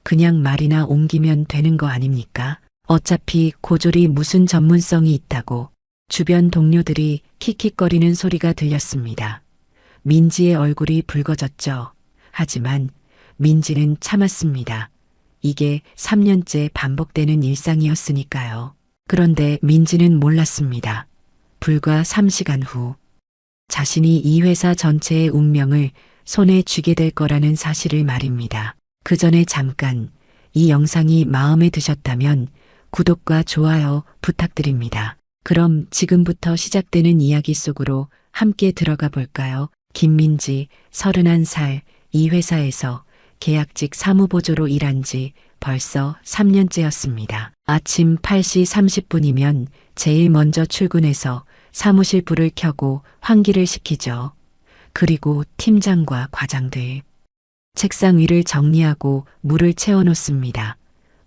그냥 말이나 옮기면 되는 거 아닙니까? 어차피 고졸이 무슨 전문성이 있다고. 주변 동료들이 킥킥거리는 소리가 들렸습니다. 민지의 얼굴이 붉어졌죠. 하지만 민지는 참았습니다. 이게 3년째 반복되는 일상이었으니까요. 그런데 민지는 몰랐습니다. 불과 3시간 후 자신이 이 회사 전체의 운명을 손에 쥐게 될 거라는 사실을 말입니다. 그 전에 잠깐 이 영상이 마음에 드셨다면 구독과 좋아요 부탁드립니다. 그럼 지금부터 시작되는 이야기 속으로 함께 들어가 볼까요? 김민지, 31살, 이 회사에서 계약직 사무보조로 일한 지 벌써 3년째였습니다. 아침 8시 30분이면 제일 먼저 출근해서 사무실 불을 켜고 환기를 시키죠. 그리고 팀장과 과장들, 책상 위를 정리하고 물을 채워놓습니다.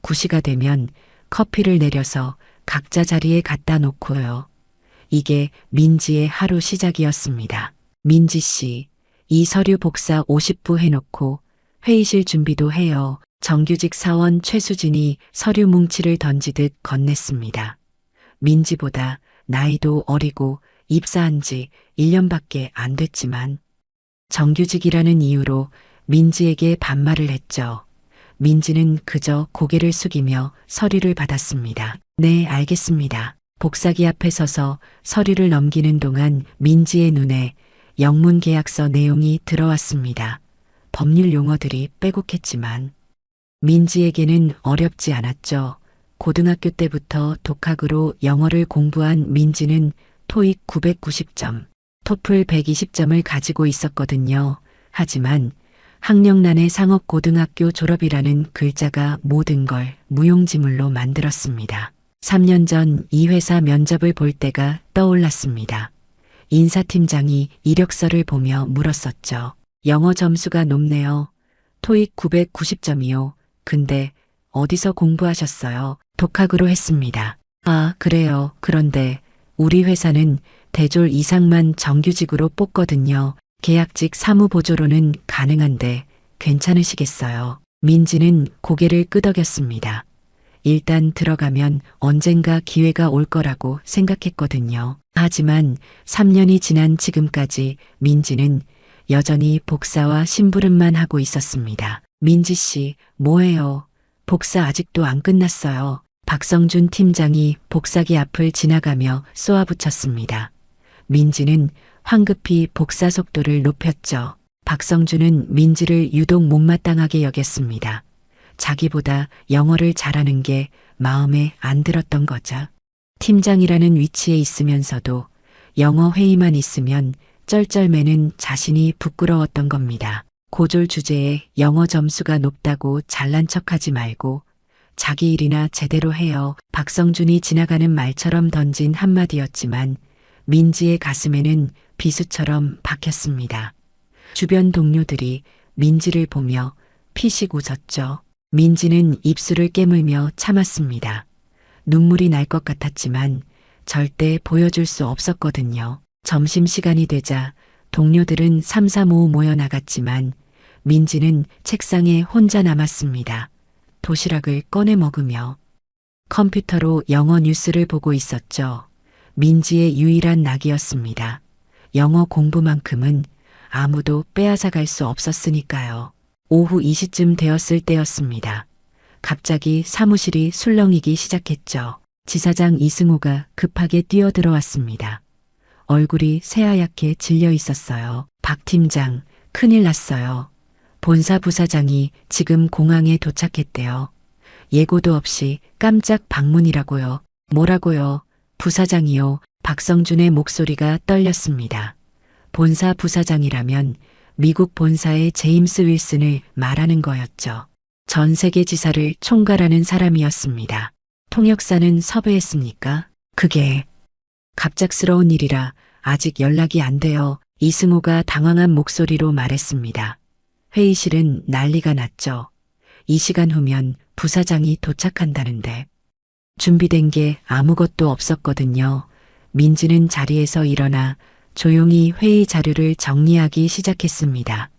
9시가 되면 커피를 내려서 각자 자리에 갖다 놓고요. 이게 민지의 하루 시작이었습니다. 민지 씨, 이 서류 복사 50부 해놓고 회의실 준비도 해요. 정규직 사원 최수진이 서류 뭉치를 던지듯 건넸습니다. 민지보다 나이도 어리고 입사한 지 1년밖에 안 됐지만 정규직이라는 이유로 민지에게 반말을 했죠. 민지는 그저 고개를 숙이며 서류를 받았습니다. 네, 알겠습니다. 복사기 앞에 서서 서류를 넘기는 동안 민지의 눈에 영문 계약서 내용이 들어왔습니다. 법률 용어들이 빼곡했지만 민지에게는 어렵지 않았죠. 고등학교 때부터 독학으로 영어를 공부한 민지는 토익 990점, 토플 120점을 가지고 있었거든요. 하지만 학력란에 상업고등학교 졸업이라는 글자가 모든 걸 무용지물로 만들었습니다. 3년 전 이 회사 면접을 볼 때가 떠올랐습니다. 인사팀장이 이력서를 보며 물었었죠. 영어 점수가 높네요. 토익 990점이요. 근데 어디서 공부하셨어요? 독학으로 했습니다. 아, 그래요. 그런데 우리 회사는 대졸 이상만 정규직으로 뽑거든요. 계약직 사무보조로는 가능한데 괜찮으시겠어요? 민지는 고개를 끄덕였습니다. 일단 들어가면 언젠가 기회가 올 거라고 생각했거든요. 하지만 3년이 지난 지금까지 민지는 여전히 복사와 심부름만 하고 있었습니다. 민지 씨, 뭐해요? 복사 아직도 안 끝났어요. 박성준 팀장이 복사기 앞을 지나가며 쏘아붙였습니다. 민지는 황급히 복사 속도를 높였죠. 박성준은 민지를 유독 못마땅하게 여겼습니다. 자기보다 영어를 잘하는 게 마음에 안 들었던 거죠. 팀장이라는 위치에 있으면서도 영어 회의만 있으면 쩔쩔매는 자신이 부끄러웠던 겁니다. 고졸 주제에 영어 점수가 높다고 잘난 척하지 말고 자기 일이나 제대로 해요. 박성준이 지나가는 말처럼 던진 한마디였지만 민지의 가슴에는 비수처럼 박혔습니다. 주변 동료들이 민지를 보며 피식 웃었죠. 민지는 입술을 깨물며 참았습니다. 눈물이 날 것 같았지만 절대 보여줄 수 없었거든요. 점심시간이 되자 동료들은 삼삼오오 모여 나갔지만 민지는 책상에 혼자 남았습니다. 도시락을 꺼내 먹으며 컴퓨터로 영어 뉴스를 보고 있었죠. 민지의 유일한 낙이었습니다. 영어 공부만큼은 아무도 빼앗아 갈 수 없었으니까요. 오후 2시쯤 되었을 때였습니다. 갑자기 사무실이 술렁이기 시작했죠. 지사장 이승호가 급하게 뛰어들어왔습니다. 얼굴이 새하얗게 질려 있었어요. 박 팀장, 큰일 났어요. 본사 부사장이 지금 공항에 도착했대요. 예고도 없이 깜짝 방문이라고요. 뭐라고요? 부사장이요. 박성준의 목소리가 떨렸습니다. 본사 부사장이라면 미국 본사의 제임스 윌슨을 말하는 거였죠. 전 세계 지사를 총괄하는 사람이었습니다. 통역사는 섭외했습니까? 그게 갑작스러운 일이라 아직 연락이 안 돼요. 이승호가 당황한 목소리로 말했습니다. 회의실은 난리가 났죠. 이 시간 후면 부사장이 도착한다는데 준비된 게 아무것도 없었거든요. 민지는 자리에서 일어나 조용히 회의 자료를 정리하기 시작했습니다.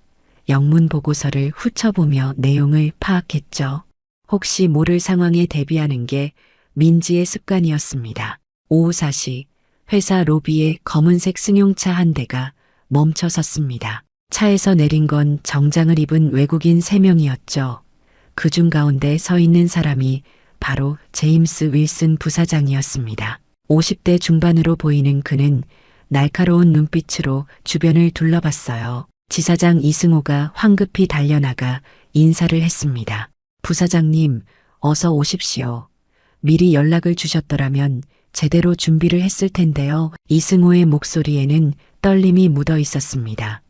영문 보고서를 훑어보며 내용을 파악했죠. 혹시 모를 상황에 대비하는 게 민지의 습관이었습니다. 오후 4시 회사 로비에 검은색 승용차 한 대가 멈춰 섰습니다. 차에서 내린 건 정장을 입은 외국인 3명이었죠. 그중 가운데 서 있는 사람이 바로 제임스 윌슨 부사장이었습니다. 50대 중반으로 보이는 그는 날카로운 눈빛으로 주변을 둘러봤어요. 지사장 이승호가 황급히 달려나가 인사를 했습니다. 부사장님, 어서 오십시오. 미리 연락을 주셨더라면 제대로 준비를 했을 텐데요. 이승호의 목소리에는 떨림이 묻어 있었습니다.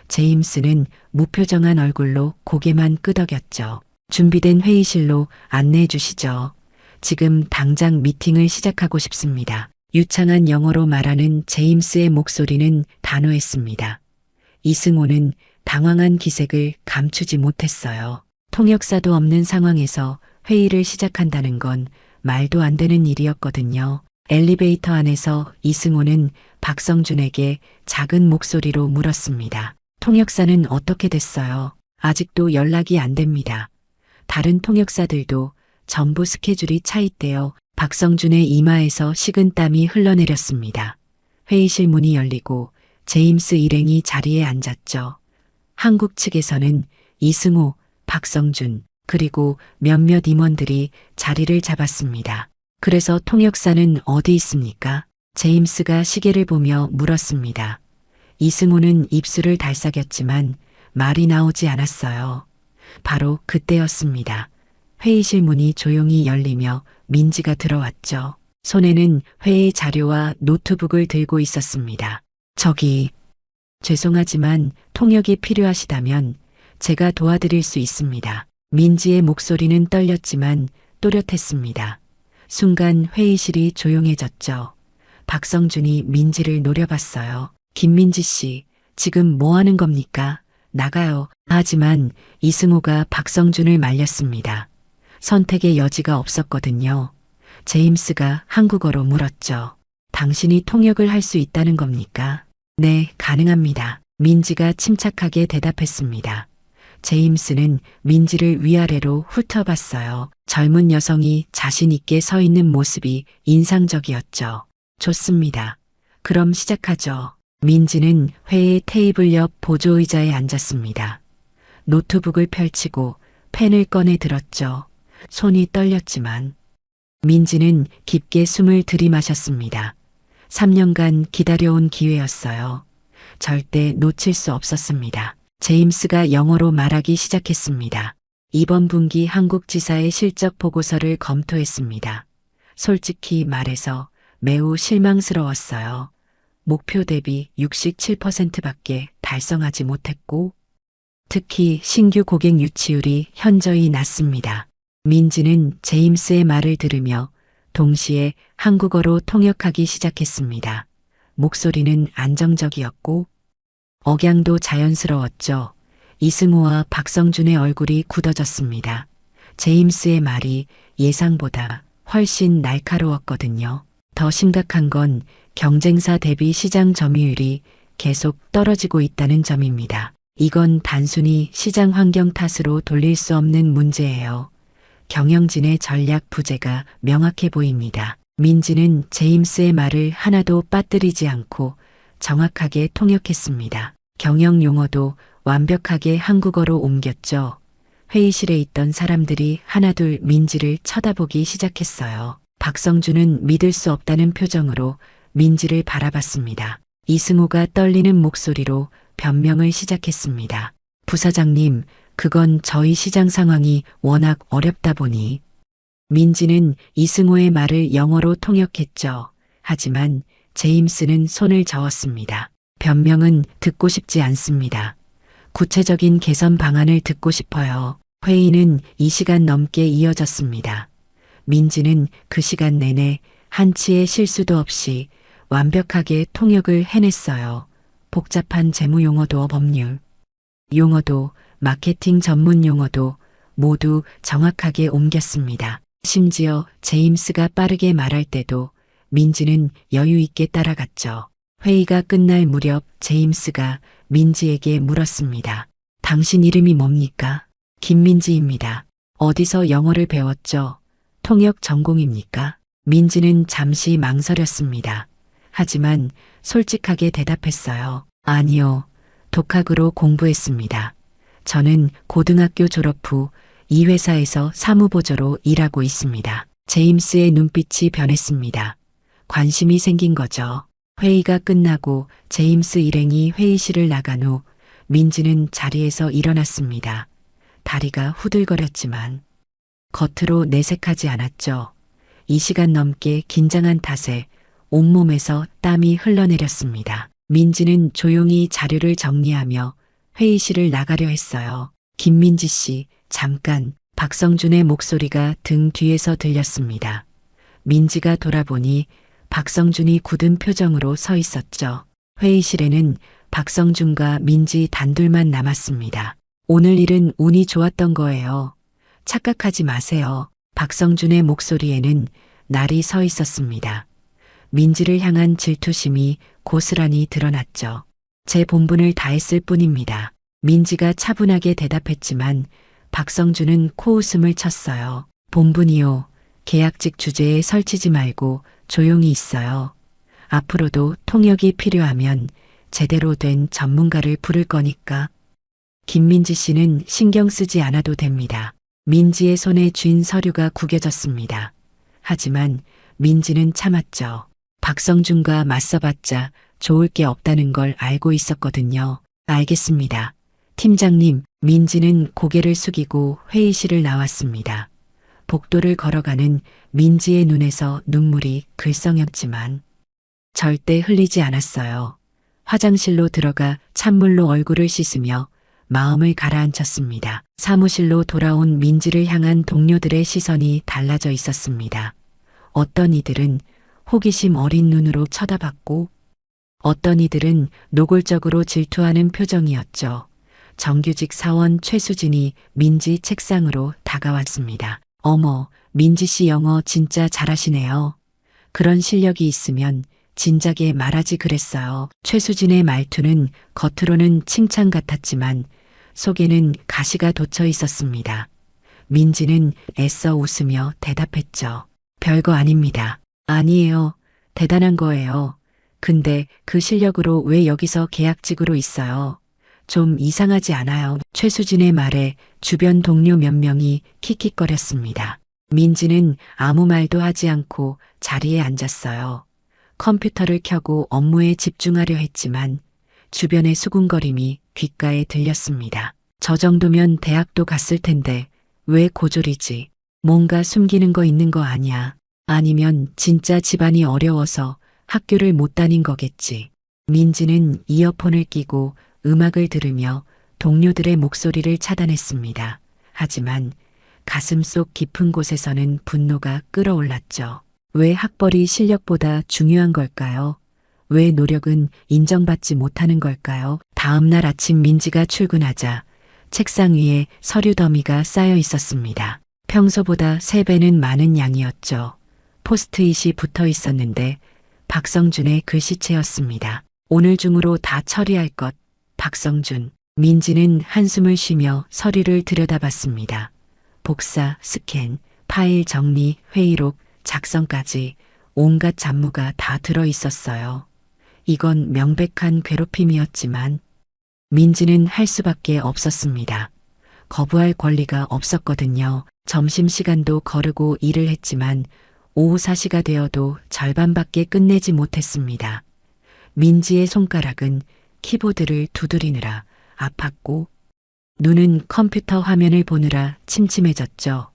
제임스는 무표정한 얼굴로 고개만 끄덕였죠. 준비된 회의실로 안내해 주시죠. 지금 당장 미팅을 시작하고 싶습니다. 유창한 영어로 말하는 제임스의 목소리는 단호했습니다. 이승호는 당황한 기색을 감추지 못했어요. 통역사도 없는 상황에서 회의를 시작한다는 건 말도 안 되는 일이었거든요. 엘리베이터 안에서 이승호는 박성준에게 작은 목소리로 물었습니다. 통역사는 어떻게 됐어요? 아직도 연락이 안 됩니다. 다른 통역사들도 전부 스케줄이 차 있대요. 박성준의 이마에서 식은땀이 흘러내렸습니다. 회의실 문이 열리고 제임스 일행이 자리에 앉았죠. 한국 측에서는 이승호, 박성준, 그리고 몇몇 임원들이 자리를 잡았습니다. 그래서 통역사는 어디 있습니까? 제임스가 시계를 보며 물었습니다. 이승호는 입술을 달싹였지만 말이 나오지 않았어요. 바로 그때였습니다. 회의실 문이 조용히 열리며 민지가 들어왔죠. 손에는 회의 자료와 노트북을 들고 있었습니다. 저기, 죄송하지만 통역이 필요하시다면 제가 도와드릴 수 있습니다. 민지의 목소리는 떨렸지만 또렷했습니다. 순간 회의실이 조용해졌죠. 박성준이 민지를 노려봤어요. 김민지 씨, 지금 뭐 하는 겁니까? 나가요. 하지만 이승호가 박성준을 말렸습니다. 선택의 여지가 없었거든요. 제임스가 한국어로 물었죠. 당신이 통역을 할 수 있다는 겁니까? 네, 가능합니다. 민지가 침착하게 대답했습니다. 제임스는 민지를 위아래로 훑어봤어요. 젊은 여성이 자신 있게 서 있는 모습이 인상적이었죠. 좋습니다. 그럼 시작하죠. 민지는 회의 테이블 옆 보조의자에 앉았습니다. 노트북을 펼치고 펜을 꺼내 들었죠. 손이 떨렸지만 민지는 깊게 숨을 들이마셨습니다. 3년간 기다려온 기회였어요. 절대 놓칠 수 없었습니다. 제임스가 영어로 말하기 시작했습니다. 이번 분기 한국 지사의 실적 보고서를 검토했습니다. 솔직히 말해서 매우 실망스러웠어요. 목표 대비 67%밖에 달성하지 못했고 특히 신규 고객 유치율이 현저히 낮습니다. 민지는 제임스의 말을 들으며 동시에 한국어로 통역하기 시작했습니다. 목소리는 안정적이었고 억양도 자연스러웠죠. 이승호와 박성준의 얼굴이 굳어졌습니다. 제임스의 말이 예상보다 훨씬 날카로웠거든요. 더 심각한 건 경쟁사 대비 시장 점유율이 계속 떨어지고 있다는 점입니다. 이건 단순히 시장 환경 탓으로 돌릴 수 없는 문제예요. 경영진의 전략 부재가 명확해 보입니다. 민지는 제임스의 말을 하나도 빠뜨리지 않고 정확하게 통역했습니다. 경영 용어도 완벽하게 한국어로 옮겼죠. 회의실에 있던 사람들이 하나둘 민지를 쳐다보기 시작했어요. 박성준은 믿을 수 없다는 표정으로 민지를 바라봤습니다. 이승우가 떨리는 목소리로 변명을 시작했습니다. 부사장님, 그건 저희 시장 상황이 워낙 어렵다 보니. 민지는 이승우의 말을 영어로 통역했죠. 하지만 제임스는 손을 저었습니다. 변명은 듣고 싶지 않습니다. 구체적인 개선 방안을 듣고 싶어요. 회의는 2시간 넘게 이어졌습니다. 민지는 그 시간 내내 한치의 실수도 없이 완벽하게 통역을 해냈어요. 복잡한 재무 용어도 법률 용어도 마케팅 전문 용어도 모두 정확하게 옮겼습니다. 심지어 제임스가 빠르게 말할 때도 민지는 여유 있게 따라갔죠. 회의가 끝날 무렵 제임스가 민지에게 물었습니다. 당신 이름이 뭡니까? 김민지입니다. 어디서 영어를 배웠죠? 통역 전공입니까? 민지는 잠시 망설였습니다. 하지만 솔직하게 대답했어요. 아니요. 독학으로 공부했습니다. 저는 고등학교 졸업 후 이 회사에서 사무보조로 일하고 있습니다. 제임스의 눈빛이 변했습니다. 관심이 생긴 거죠. 회의가 끝나고 제임스 일행이 회의실을 나간 후 민지는 자리에서 일어났습니다. 다리가 후들거렸지만 겉으로 내색하지 않았죠. 2시간 넘게 긴장한 탓에 온몸에서 땀이 흘러내렸습니다. 민지는 조용히 자료를 정리하며 회의실을 나가려 했어요. 김민지 씨, 잠깐. 박성준의 목소리가 등 뒤에서 들렸습니다. 민지가 돌아보니 박성준이 굳은 표정으로 서 있었죠. 회의실에는 박성준과 민지 단둘만 남았습니다. 오늘 일은 운이 좋았던 거예요. 착각하지 마세요. 박성준의 목소리에는 날이 서 있었습니다. 민지를 향한 질투심이 고스란히 드러났죠. 제 본분을 다했을 뿐입니다. 민지가 차분하게 대답했지만 박성준은 코웃음을 쳤어요. 본분이요. 계약직 주제에 설치지 말고 조용히 있어요. 앞으로도 통역이 필요하면 제대로 된 전문가를 부를 거니까. 김민지 씨는 신경 쓰지 않아도 됩니다. 민지의 손에 쥔 서류가 구겨졌습니다. 하지만 민지는 참았죠. 박성준과 맞서봤자 좋을 게 없다는 걸 알고 있었거든요. 알겠습니다. 팀장님, 민지는 고개를 숙이고 회의실을 나왔습니다. 복도를 걸어가는 민지의 눈에서 눈물이 글썽였지만 절대 흘리지 않았어요. 화장실로 들어가 찬물로 얼굴을 씻으며 마음을 가라앉혔습니다. 사무실로 돌아온 민지를 향한 동료들의 시선이 달라져 있었습니다. 어떤 이들은 호기심 어린 눈으로 쳐다봤고 어떤 이들은 노골적으로 질투하는 표정이었죠. 정규직 사원 최수진이 민지 책상으로 다가왔습니다. 어머, 민지 씨 영어 진짜 잘하시네요. 그런 실력이 있으면 진작에 말하지 그랬어요. 최수진의 말투는 겉으로는 칭찬 같았지만 속에는 가시가 돋쳐 있었습니다. 민지는 애써 웃으며 대답했죠. 별거 아닙니다. 아니에요. 대단한 거예요. 근데 그 실력으로 왜 여기서 계약직으로 있어요? 좀 이상하지 않아요? 최수진의 말에 주변 동료 몇 명이 킥킥거렸습니다. 민지는 아무 말도 하지 않고 자리에 앉았어요. 컴퓨터를 켜고 업무에 집중하려 했지만 주변의 수군거림이 귓가에 들렸습니다. 저 정도면 대학도 갔을 텐데 왜 고졸이지? 뭔가 숨기는 거 있는 거 아니야? 아니면 진짜 집안이 어려워서 학교를 못 다닌 거겠지. 민지는 이어폰을 끼고 음악을 들으며 동료들의 목소리를 차단했습니다. 하지만 가슴속 깊은 곳에서는 분노가 끓어올랐죠. 왜 학벌이 실력보다 중요한 걸까요? 왜 노력은 인정받지 못하는 걸까요? 다음 날 아침 민지가 출근하자 책상 위에 서류 더미가 쌓여 있었습니다. 평소보다 3배는 많은 양이었죠. 포스트잇이 붙어 있었는데 박성준의 글씨체였습니다. 오늘 중으로 다 처리할 것. 박성준. 민지는 한숨을 쉬며 서류를 들여다봤습니다. 복사, 스캔, 파일 정리, 회의록, 작성까지 온갖 잡무가 다 들어 있었어요. 이건 명백한 괴롭힘이었지만 민지는 할 수밖에 없었습니다. 거부할 권리가 없었거든요. 점심시간도 거르고 일을 했지만 오후 4시가 되어도 절반밖에 끝내지 못했습니다. 민지의 손가락은 키보드를 두드리느라 아팠고 눈은 컴퓨터 화면을 보느라 침침해졌죠.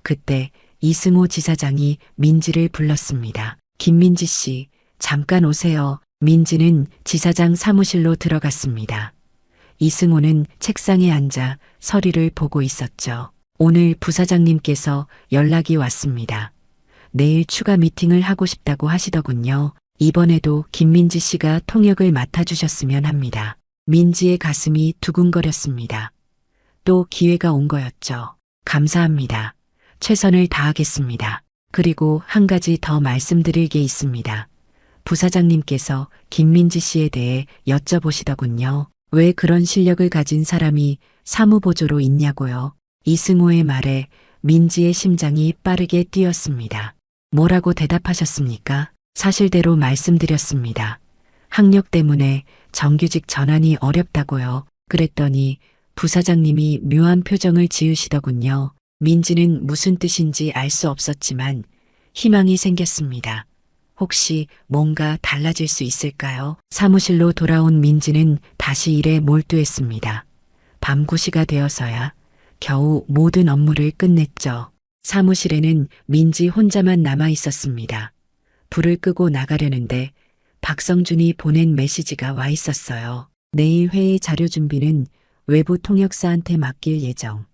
그때 이승호 지사장이 민지를 불렀습니다. 김민지 씨, 잠깐 오세요. 민지는 지사장 사무실로 들어갔습니다. 이승호는 책상에 앉아 서류를 보고 있었죠. 오늘 부사장님께서 연락이 왔습니다. 내일 추가 미팅을 하고 싶다고 하시더군요. 이번에도 김민지 씨가 통역을 맡아주셨으면 합니다. 민지의 가슴이 두근거렸습니다. 또 기회가 온 거였죠. 감사합니다. 최선을 다하겠습니다. 그리고 한 가지 더 말씀드릴 게 있습니다. 부사장님께서 김민지 씨에 대해 여쭤보시더군요. 왜 그런 실력을 가진 사람이 사무보조로 있냐고요. 이승호의 말에 민지의 심장이 빠르게 뛰었습니다. 뭐라고 대답하셨습니까? 사실대로 말씀드렸습니다. 학력 때문에 정규직 전환이 어렵다고요. 그랬더니 부사장님이 묘한 표정을 지으시더군요. 민지는 무슨 뜻인지 알 수 없었지만 희망이 생겼습니다. 혹시 뭔가 달라질 수 있을까요? 사무실로 돌아온 민지는 다시 일에 몰두했습니다. 밤 9시가 되어서야 겨우 모든 업무를 끝냈죠. 사무실에는 민지 혼자만 남아 있었습니다. 불을 끄고 나가려는데 박성준이 보낸 메시지가 와 있었어요. 내일 회의 자료 준비는 외부 통역사한테 맡길 예정.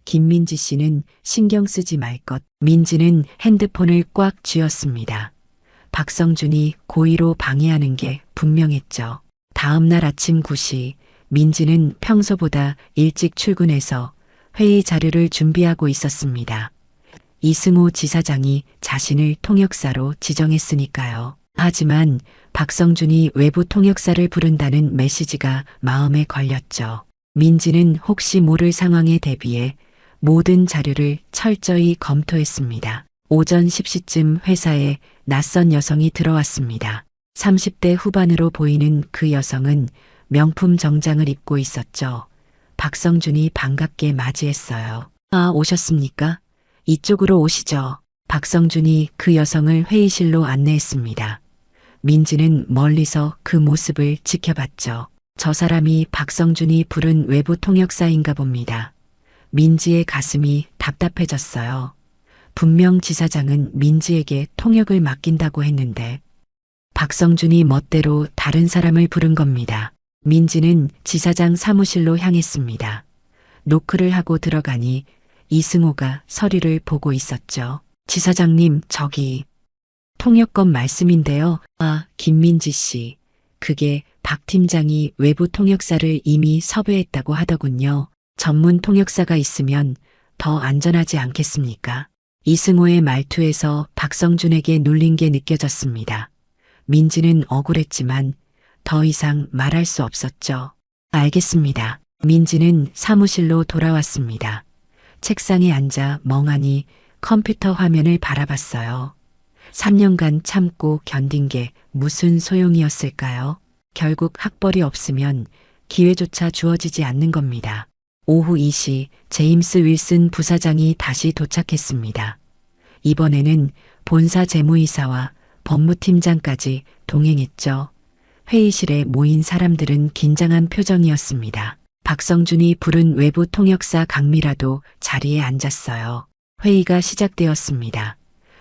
김민지 씨는 신경 쓰지 말 것. 민지는 핸드폰을 꽉 쥐었습니다. 박성준이 고의로 방해하는 게 분명했죠. 다음 날 아침 9시 민지는 평소보다 일찍 출근해서 회의 자료를 준비하고 있었습니다. 이승호 지사장이 자신을 통역사로 지정했으니까요. 하지만 박성준이 외부 통역사를 부른다는 메시지가 마음에 걸렸죠. 민지는 혹시 모를 상황에 대비해 모든 자료를 철저히 검토했습니다. 오전 10시쯤 회사에 낯선 여성이 들어왔습니다. 30대 후반으로 보이는 그 여성은 명품 정장을 입고 있었죠. 박성준이 반갑게 맞이했어요. 아, 오셨습니까? 이쪽으로 오시죠. 박성준이 그 여성을 회의실로 안내했습니다. 민지는 멀리서 그 모습을 지켜봤죠. 저 사람이 박성준이 부른 외부 통역사인가 봅니다. 민지의 가슴이 답답해졌어요. 분명 지사장은 민지에게 통역을 맡긴다고 했는데 박성준이 멋대로 다른 사람을 부른 겁니다. 민지는 지사장 사무실로 향했습니다. 노크를 하고 들어가니 이승호가 서류를 보고 있었죠. 지사장님, 저기 통역건 말씀인데요. 아, 김민지 씨. 그게 박 팀장이 외부 통역사를 이미 섭외했다고 하더군요. 전문 통역사가 있으면 더 안전하지 않겠습니까? 이승호의 말투에서 박성준에게 눌린 게 느껴졌습니다. 민지는 억울했지만 더 이상 말할 수 없었죠. 알겠습니다. 민지는 사무실로 돌아왔습니다. 책상에 앉아 멍하니 컴퓨터 화면을 바라봤어요. 3년간 참고 견딘 게 무슨 소용이었을까요? 결국 학벌이 없으면 기회조차 주어지지 않는 겁니다. 오후 2시 제임스 윌슨 부사장이 다시 도착했습니다. 이번에는 본사 재무이사와 법무팀장까지 동행했죠. 회의실에 모인 사람들은 긴장한 표정이었습니다. 박성준이 부른 외부 통역사 강미라도 자리에 앉았어요. 회의가 시작되었습니다.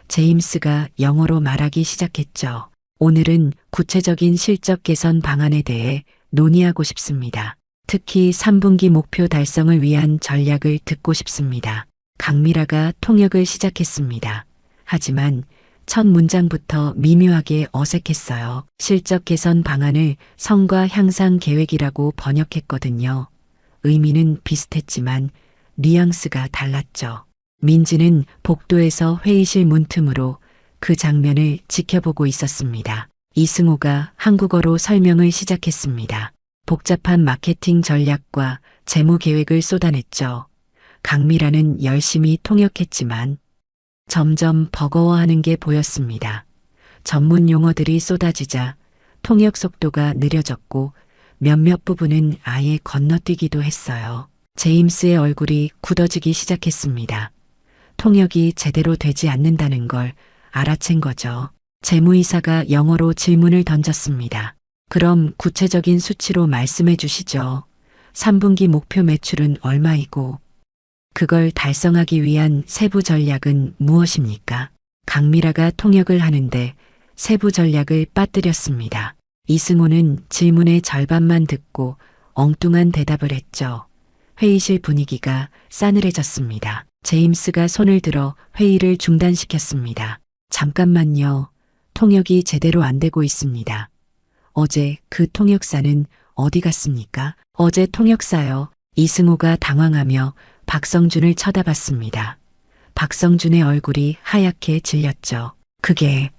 제임스가 영어로 말하기 시작했죠. 오늘은 구체적인 실적 개선 방안에 대해 논의하고 싶습니다. 특히 3분기 목표 달성을 위한 전략을 듣고 싶습니다. 강미라가 통역을 시작했습니다. 하지만 첫 문장부터 미묘하게 어색했어요. 실적 개선 방안을 성과 향상 계획이라고 번역했거든요. 의미는 비슷했지만 뉘앙스가 달랐죠. 민지는 복도에서 회의실 문틈으로 그 장면을 지켜보고 있었습니다. 이승호가 한국어로 설명을 시작했습니다. 복잡한 마케팅 전략과 재무 계획을 쏟아냈죠. 강미라는 열심히 통역했지만 점점 버거워하는 게 보였습니다. 전문 용어들이 쏟아지자 통역 속도가 느려졌고 몇몇 부분은 아예 건너뛰기도 했어요. 제임스의 얼굴이 굳어지기 시작했습니다. 통역이 제대로 되지 않는다는 걸 알아챈 거죠. 재무이사가 영어로 질문을 던졌습니다. 그럼 구체적인 수치로 말씀해 주시죠. 3분기 목표 매출은 얼마이고 그걸 달성하기 위한 세부 전략은 무엇입니까? 강미라가 통역을 하는데 세부 전략을 빠뜨렸습니다. 이승호는 질문의 절반만 듣고 엉뚱한 대답을 했죠. 회의실 분위기가 싸늘해졌습니다. 제임스가 손을 들어 회의를 중단시켰습니다. 잠깐만요. 통역이 제대로 안 되고 있습니다. 어제 그 통역사는 어디 갔습니까? 어제 통역사요. 이승호가 당황하며 박성준을 쳐다봤습니다. 박성준의 얼굴이 하얗게 질렸죠. 그게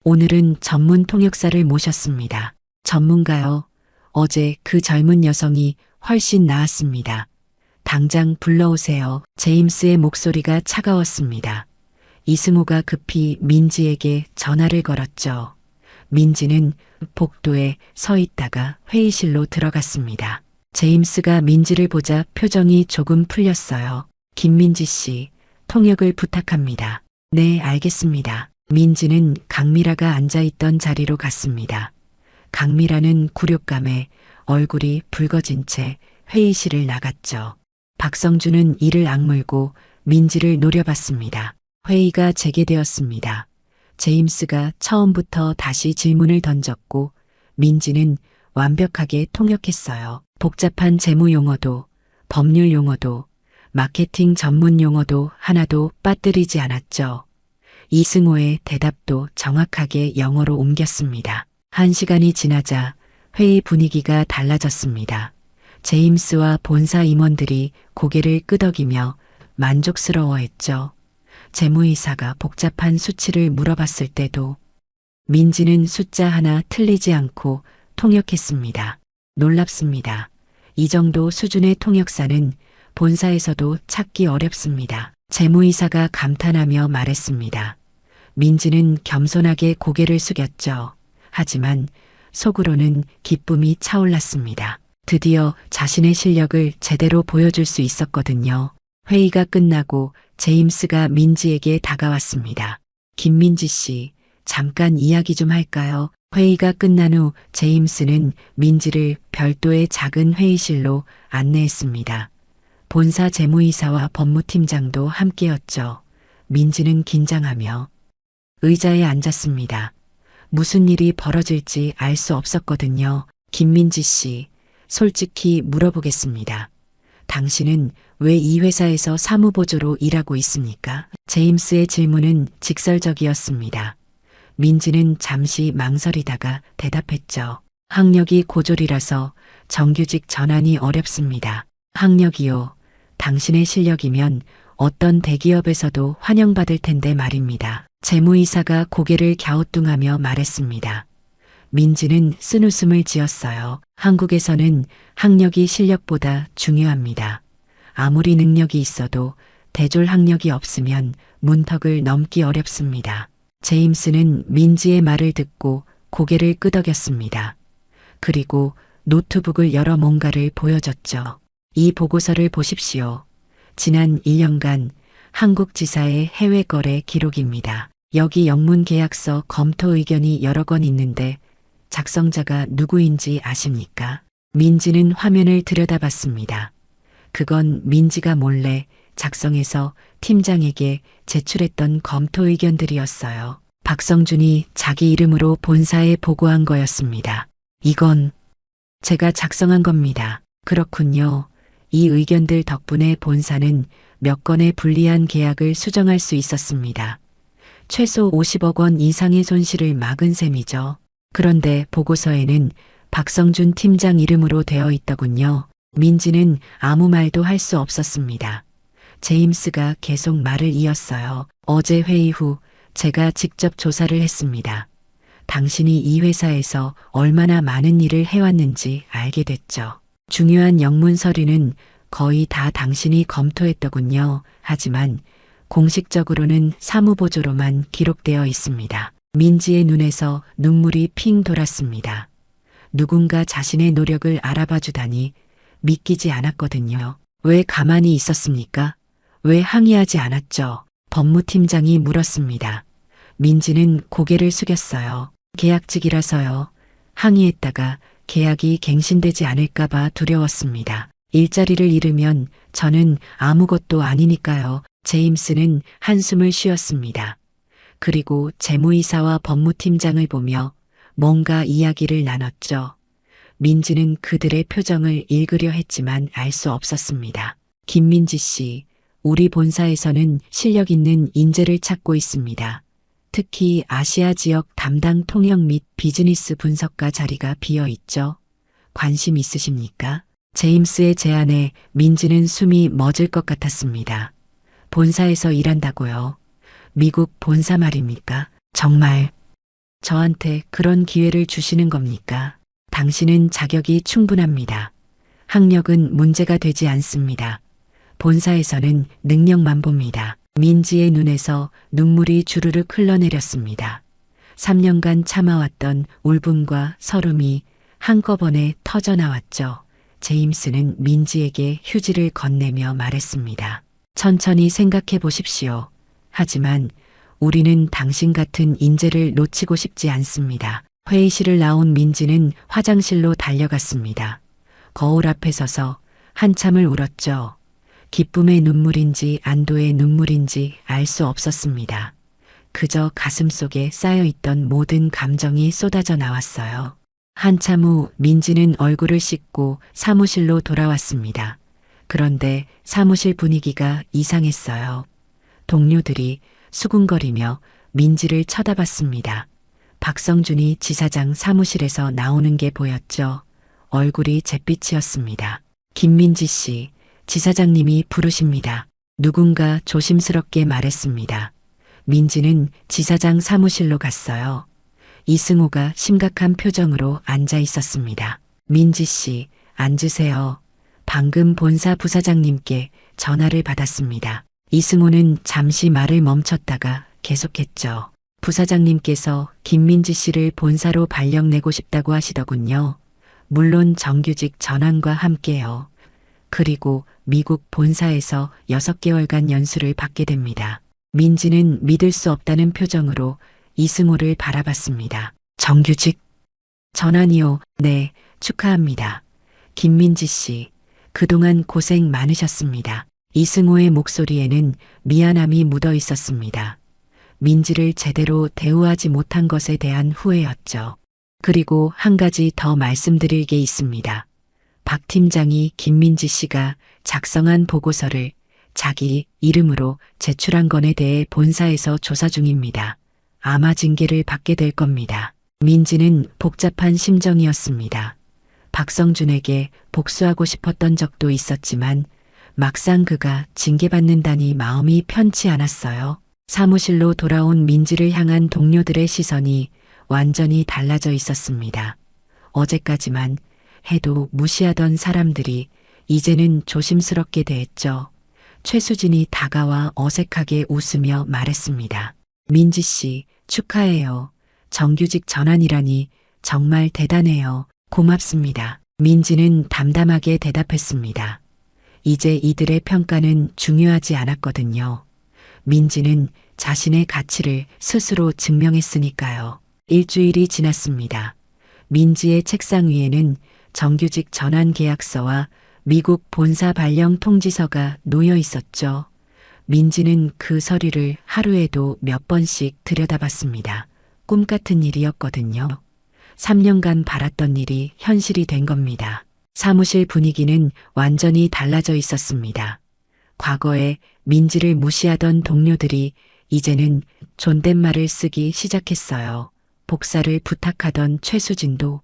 오늘은 전문 통역사를 모셨습니다. 전문가요. 어제 그 젊은 여성이 훨씬 나았습니다. 당장 불러오세요. 제임스의 목소리가 차가웠습니다. 이승호가 급히 민지에게 전화를 걸었죠. 민지는 복도에 서 있다가 회의실로 들어갔습니다. 제임스가 민지를 보자 표정이 조금 풀렸어요. 김민지 씨, 통역을 부탁합니다. 네, 알겠습니다. 민지는 강미라가 앉아있던 자리로 갔습니다. 강미라는 굴욕감에 얼굴이 붉어진 채 회의실을 나갔죠. 박성준은 이를 악물고 민지를 노려봤습니다. 회의가 재개되었습니다. 제임스가 처음부터 다시 질문을 던졌고 민지는 완벽하게 통역했어요. 복잡한 재무 용어도, 법률 용어도, 마케팅 전문 용어도 하나도 빠뜨리지 않았죠. 이승호의 대답도 정확하게 영어로 옮겼습니다. 1시간이 지나자 회의 분위기가 달라졌습니다. 제임스와 본사 임원들이 고개를 끄덕이며 만족스러워했죠. 재무이사가 복잡한 수치를 물어봤을 때도 민지는 숫자 하나 틀리지 않고 통역했습니다. 놀랍습니다. 이 정도 수준의 통역사는 본사에서도 찾기 어렵습니다. 재무이사가 감탄하며 말했습니다. 민지는 겸손하게 고개를 숙였죠. 하지만 속으로는 기쁨이 차올랐습니다. 드디어 자신의 실력을 제대로 보여줄 수 있었거든요. 회의가 끝나고 제임스가 민지에게 다가왔습니다. 김민지 씨, 잠깐 이야기 좀 할까요? 회의가 끝난 후 제임스는 민지를 별도의 작은 회의실로 안내했습니다. 본사 재무이사와 법무팀장도 함께였죠. 민지는 긴장하며 의자에 앉았습니다. 무슨 일이 벌어질지 알 수 없었거든요. 김민지 씨, 솔직히 물어보겠습니다. 당신은 왜 이 회사에서 사무보조로 일하고 있습니까? 제임스의 질문은 직설적이었습니다. 민지는 잠시 망설이다가 대답했죠. 학력이 고졸이라서 정규직 전환이 어렵습니다. 학력이요. 당신의 실력이면 어떤 대기업에서도 환영받을 텐데 말입니다. 재무이사가 고개를 갸우뚱하며 말했습니다. 민지는 쓴웃음을 지었어요. 한국에서는 학력이 실력보다 중요합니다. 아무리 능력이 있어도 대졸 학력이 없으면 문턱을 넘기 어렵습니다. 제임스는 민지의 말을 듣고 고개를 끄덕였습니다. 그리고 노트북을 열어 뭔가를 보여줬죠. 이 보고서를 보십시오. 지난 1년간 한국 지사의 해외 거래 기록입니다. 여기 영문 계약서 검토 의견이 여러 건 있는데 작성자가 누구인지 아십니까? 민지는 화면을 들여다봤습니다. 그건 민지가 몰래 작성해서 팀장에게 제출했던 검토 의견들이었어요. 박성준이 자기 이름으로 본사에 보고한 거였습니다. 이건 제가 작성한 겁니다. 그렇군요. 이 의견들 덕분에 본사는 몇 건의 불리한 계약을 수정할 수 있었습니다. 최소 50억 원 이상의 손실을 막은 셈이죠. 그런데 보고서에는 박성준 팀장 이름으로 되어 있더군요. 민지는 아무 말도 할 수 없었습니다. 제임스가 계속 말을 이었어요. 어제 회의 후 제가 직접 조사를 했습니다. 당신이 이 회사에서 얼마나 많은 일을 해왔는지 알게 됐죠. 중요한 영문 서류는 거의 다 당신이 검토했더군요. 하지만 공식적으로는 사무보조로만 기록되어 있습니다. 민지의 눈에서 눈물이 핑 돌았습니다. 누군가 자신의 노력을 알아봐 주다니 믿기지 않았거든요. 왜 가만히 있었습니까? 왜 항의하지 않았죠? 법무팀장이 물었습니다. 민지는 고개를 숙였어요. 계약직이라서요. 항의했다가 계약이 갱신되지 않을까봐 두려웠습니다. 일자리를 잃으면 저는 아무것도 아니니까요. 제임스는 한숨을 쉬었습니다. 그리고 재무이사와 법무팀장을 보며 뭔가 이야기를 나눴죠. 민지는 그들의 표정을 읽으려 했지만 알 수 없었습니다. 김민지 씨, 우리 본사에서는 실력 있는 인재를 찾고 있습니다. 특히 아시아 지역 담당 통역 및 비즈니스 분석가 자리가 비어 있죠. 관심 있으십니까? 제임스의 제안에 민지는 숨이 멎을 것 같았습니다. 본사에서 일한다고요? 미국 본사 말입니까? 정말 저한테 그런 기회를 주시는 겁니까? 당신은 자격이 충분합니다. 학력은 문제가 되지 않습니다. 본사에서는 능력만 봅니다. 민지의 눈에서 눈물이 주르륵 흘러내렸습니다. 3년간 참아왔던 울분과 서름이 한꺼번에 터져나왔죠. 제임스는 민지에게 휴지를 건네며 말했습니다. 천천히 생각해 보십시오. 하지만 우리는 당신 같은 인재를 놓치고 싶지 않습니다. 회의실을 나온 민지는 화장실로 달려갔습니다. 거울 앞에 서서 한참을 울었죠. 기쁨의 눈물인지 안도의 눈물인지 알 수 없었습니다. 그저 가슴속에 쌓여있던 모든 감정이 쏟아져 나왔어요. 한참 후 민지는 얼굴을 씻고 사무실로 돌아왔습니다. 그런데 사무실 분위기가 이상했어요. 동료들이 수군거리며 민지를 쳐다봤습니다. 박성준이 지사장 사무실에서 나오는 게 보였죠. 얼굴이 잿빛이었습니다. 김민지 씨, 지사장님이 부르십니다. 누군가 조심스럽게 말했습니다. 민지는 지사장 사무실로 갔어요. 이승호가 심각한 표정으로 앉아 있었습니다. 민지 씨, 앉으세요. 방금 본사 부사장님께 전화를 받았습니다. 이승호는 잠시 말을 멈췄다가 계속했죠. 부사장님께서 김민지 씨를 본사로 발령내고 싶다고 하시더군요. 물론 정규직 전환과 함께요. 그리고 미국 본사에서 6개월간 연수를 받게 됩니다. 민지는 믿을 수 없다는 표정으로 이승호를 바라봤습니다. 정규직 전환이요. 네, 축하합니다. 김민지 씨, 그동안 고생 많으셨습니다. 이승호의 목소리에는 미안함이 묻어 있었습니다. 민지를 제대로 대우하지 못한 것에 대한 후회였죠. 그리고 한 가지 더 말씀드릴 게 있습니다. 박 팀장이 김민지 씨가 작성한 보고서를 자기 이름으로 제출한 건에 대해 본사에서 조사 중입니다. 아마 징계를 받게 될 겁니다. 민지는 복잡한 심정이었습니다. 박성준에게 복수하고 싶었던 적도 있었지만 막상 그가 징계받는다니 마음이 편치 않았어요. 사무실로 돌아온 민지를 향한 동료들의 시선이 완전히 달라져 있었습니다. 어제까지만 해도 무시하던 사람들이 이제는 조심스럽게 대했죠. 최수진이 다가와 어색하게 웃으며 말했습니다. 민지 씨, 축하해요. 정규직 전환이라니 정말 대단해요. 고맙습니다. 민지는 담담하게 대답했습니다. 이제 이들의 평가는 중요하지 않았거든요. 민지는 자신의 가치를 스스로 증명했으니까요. 일주일이 지났습니다. 민지의 책상 위에는 정규직 전환 계약서와 미국 본사 발령 통지서가 놓여 있었죠. 민지는 그 서류를 하루에도 몇 번씩 들여다봤습니다. 꿈 같은 일이었거든요. 3년간 바랐던 일이 현실이 된 겁니다. 사무실 분위기는 완전히 달라져 있었습니다. 과거에 민지를 무시하던 동료들이 이제는 존댓말을 쓰기 시작했어요. 복사를 부탁하던 최수진도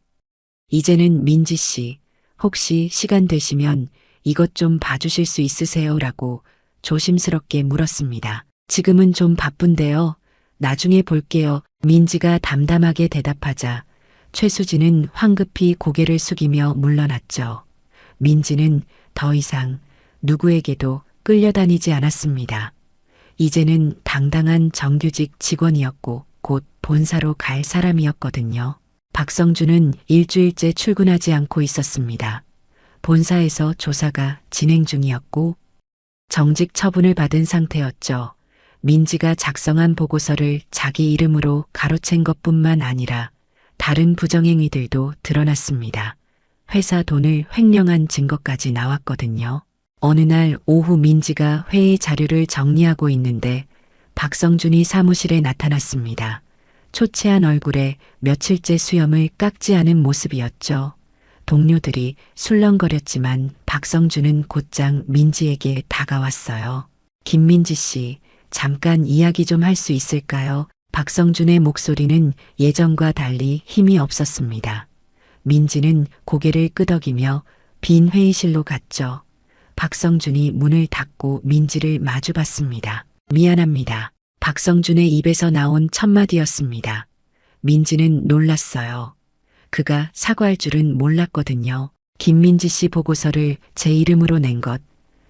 이제는 민지 씨, 혹시 시간 되시면 이것 좀 봐주실 수 있으세요? 라고 조심스럽게 물었습니다. 지금은 좀 바쁜데요. 나중에 볼게요. 민지가 담담하게 대답하자 최수진은 황급히 고개를 숙이며 물러났죠. 민지는 더 이상 누구에게도 끌려다니지 않았습니다. 이제는 당당한 정규직 직원이었고 곧 본사로 갈 사람이었거든요. 박성준은 일주일째 출근하지 않고 있었습니다. 본사에서 조사가 진행 중이었고 정직 처분을 받은 상태였죠. 민지가 작성한 보고서를 자기 이름으로 가로챈 것뿐만 아니라 다른 부정행위들도 드러났습니다. 회사 돈을 횡령한 증거까지 나왔거든요. 어느 날 오후 민지가 회의 자료를 정리하고 있는데 박성준이 사무실에 나타났습니다. 초췌한 얼굴에 며칠째 수염을 깎지 않은 모습이었죠. 동료들이 술렁거렸지만 박성준은 곧장 민지에게 다가왔어요. 김민지 씨, 잠깐 이야기 좀 할 수 있을까요? 박성준의 목소리는 예전과 달리 힘이 없었습니다. 민지는 고개를 끄덕이며 빈 회의실로 갔죠. 박성준이 문을 닫고 민지를 마주봤습니다. 미안합니다. 박성준의 입에서 나온 첫 마디였습니다. 민지는 놀랐어요. 그가 사과할 줄은 몰랐거든요. 김민지 씨 보고서를 제 이름으로 낸 것,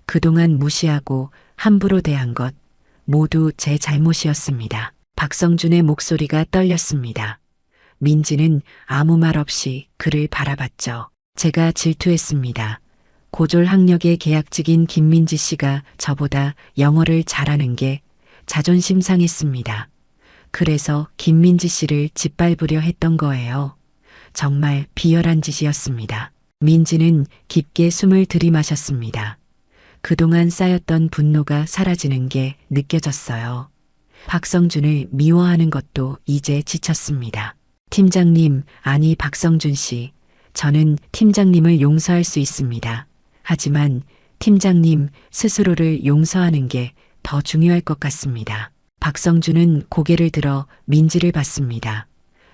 그동안 무시하고 함부로 대한 것, 모두 제 잘못이었습니다. 박성준의 목소리가 떨렸습니다. 민지는 아무 말 없이 그를 바라봤죠. 제가 질투했습니다. 고졸 학력의 계약직인 김민지 씨가 저보다 영어를 잘하는 게 자존심 상했습니다. 그래서 김민지 씨를 짓밟으려 했던 거예요. 정말 비열한 짓이었습니다. 민지는 깊게 숨을 들이마셨습니다. 그동안 쌓였던 분노가 사라지는 게 느껴졌어요. 박성준을 미워하는 것도 이제 지쳤습니다. 팀장님, 아니 박성준 씨, 저는 팀장님을 용서할 수 있습니다. 하지만 팀장님 스스로를 용서하는 게 더 중요할 것 같습니다. 박성준은 고개를 들어 민지를 봤습니다.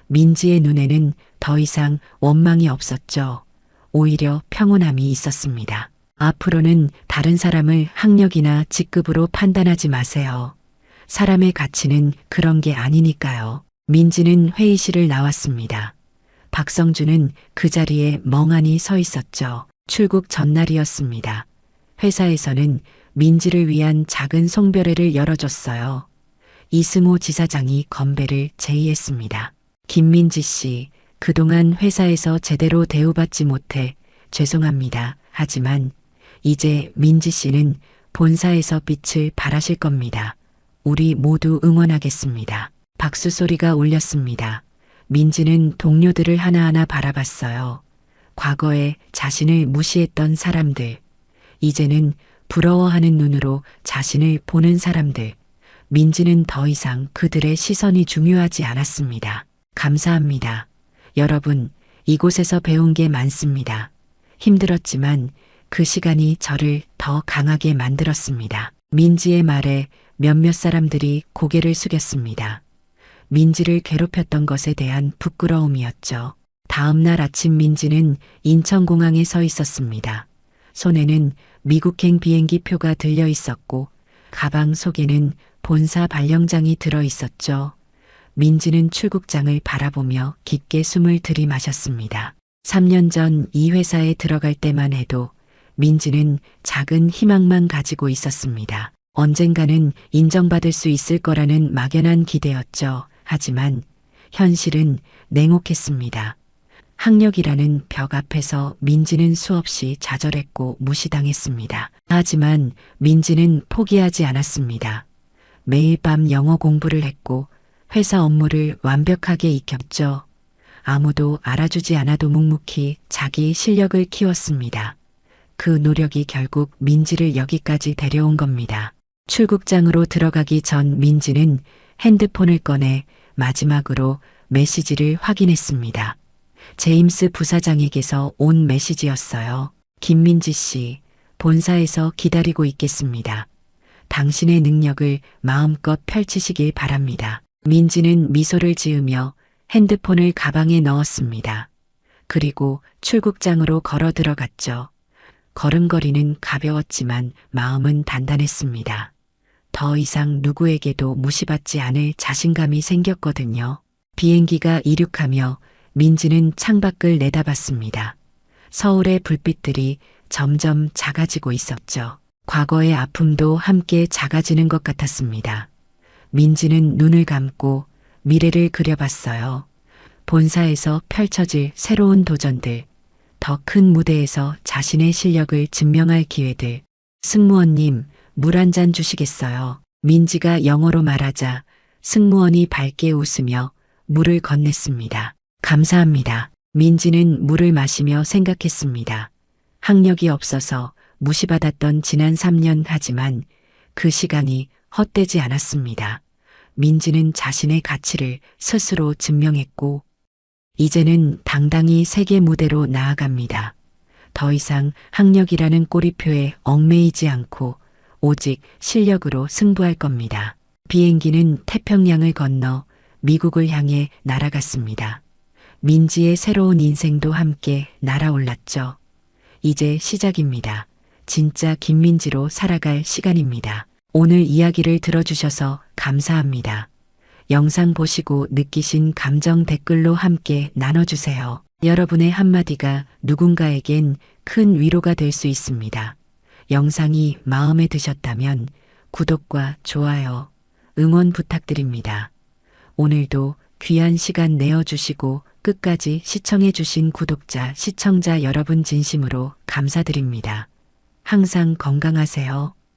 민지의 눈에는 더 이상 원망이 없었죠. 오히려 평온함이 있었습니다. 앞으로는 다른 사람을 학력이나 직급으로 판단하지 마세요. 사람의 가치는 그런 게 아니니까요. 민지는 회의실을 나왔습니다. 박성준은 그 자리에 멍하니 서 있었죠. 출국 전날이었습니다. 회사에서는 민지를 위한 작은 송별회를 열어줬어요. 이승호 지사장이 건배를 제의했습니다. 김민지 씨, 그동안 회사에서 제대로 대우받지 못해 죄송합니다. 하지만 이제 민지 씨는 본사에서 빛을 발하실 겁니다. 우리 모두 응원하겠습니다. 박수 소리가 울렸습니다. 민지는 동료들을 하나하나 바라봤어요. 과거에 자신을 무시했던 사람들, 이제는 부러워하는 눈으로 자신을 보는 사람들, 민지는 더 이상 그들의 시선이 중요하지 않았습니다. 감사합니다. 여러분, 이곳에서 배운 게 많습니다. 힘들었지만 그 시간이 저를 더 강하게 만들었습니다. 민지의 말에 몇몇 사람들이 고개를 숙였습니다. 민지를 괴롭혔던 것에 대한 부끄러움이었죠. 다음 날 아침 민지는 인천공항에 서 있었습니다. 손에는 미국행 비행기 표가 들려 있었고 가방 속에는 본사 발령장이 들어 있었죠. 민지는 출국장을 바라보며 깊게 숨을 들이마셨습니다. 3년 전 이 회사에 들어갈 때만 해도 민지는 작은 희망만 가지고 있었습니다. 언젠가는 인정받을 수 있을 거라는 막연한 기대였죠. 하지만 현실은 냉혹했습니다. 학력이라는 벽 앞에서 민지는 수없이 좌절했고 무시당했습니다. 하지만 민지는 포기하지 않았습니다. 매일 밤 영어 공부를 했고 회사 업무를 완벽하게 익혔죠. 아무도 알아주지 않아도 묵묵히 자기 실력을 키웠습니다. 그 노력이 결국 민지를 여기까지 데려온 겁니다. 출국장으로 들어가기 전 민지는 핸드폰을 꺼내 마지막으로 메시지를 확인했습니다. 제임스 부사장에게서 온 메시지였어요. 김민지 씨, 본사에서 기다리고 있겠습니다. 당신의 능력을 마음껏 펼치시길 바랍니다. 민지는 미소를 지으며 핸드폰을 가방에 넣었습니다. 그리고 출국장으로 걸어 들어갔죠. 걸음걸이는 가벼웠지만 마음은 단단했습니다. 더 이상 누구에게도 무시받지 않을 자신감이 생겼거든요. 비행기가 이륙하며 민지는 창밖을 내다봤습니다. 서울의 불빛들이 점점 작아지고 있었죠. 과거의 아픔도 함께 작아지는 것 같았습니다. 민지는 눈을 감고 미래를 그려봤어요. 본사에서 펼쳐질 새로운 도전들, 더 큰 무대에서 자신의 실력을 증명할 기회들. 승무원님, 물 한 잔 주시겠어요? 민지가 영어로 말하자 승무원이 밝게 웃으며 물을 건넸습니다. 감사합니다. 민지는 물을 마시며 생각했습니다. 학력이 없어서 무시받았던 지난 3년 하지만 그 시간이 헛되지 않았습니다. 민지는 자신의 가치를 스스로 증명했고 이제는 당당히 세계 무대로 나아갑니다. 더 이상 학력이라는 꼬리표에 얽매이지 않고 오직 실력으로 승부할 겁니다. 비행기는 태평양을 건너 미국을 향해 날아갔습니다. 민지의 새로운 인생도 함께 날아올랐죠. 이제 시작입니다. 진짜 김민지로 살아갈 시간입니다. 오늘 이야기를 들어주셔서 감사합니다. 영상 보시고 느끼신 감정 댓글로 함께 나눠주세요. 여러분의 한마디가 누군가에겐 큰 위로가 될 수 있습니다. 영상이 마음에 드셨다면 구독과 좋아요, 응원 부탁드립니다. 오늘도 귀한 시간 내어주시고 끝까지 시청해주신 구독자, 시청자 여러분 진심으로 감사드립니다. 항상 건강하세요.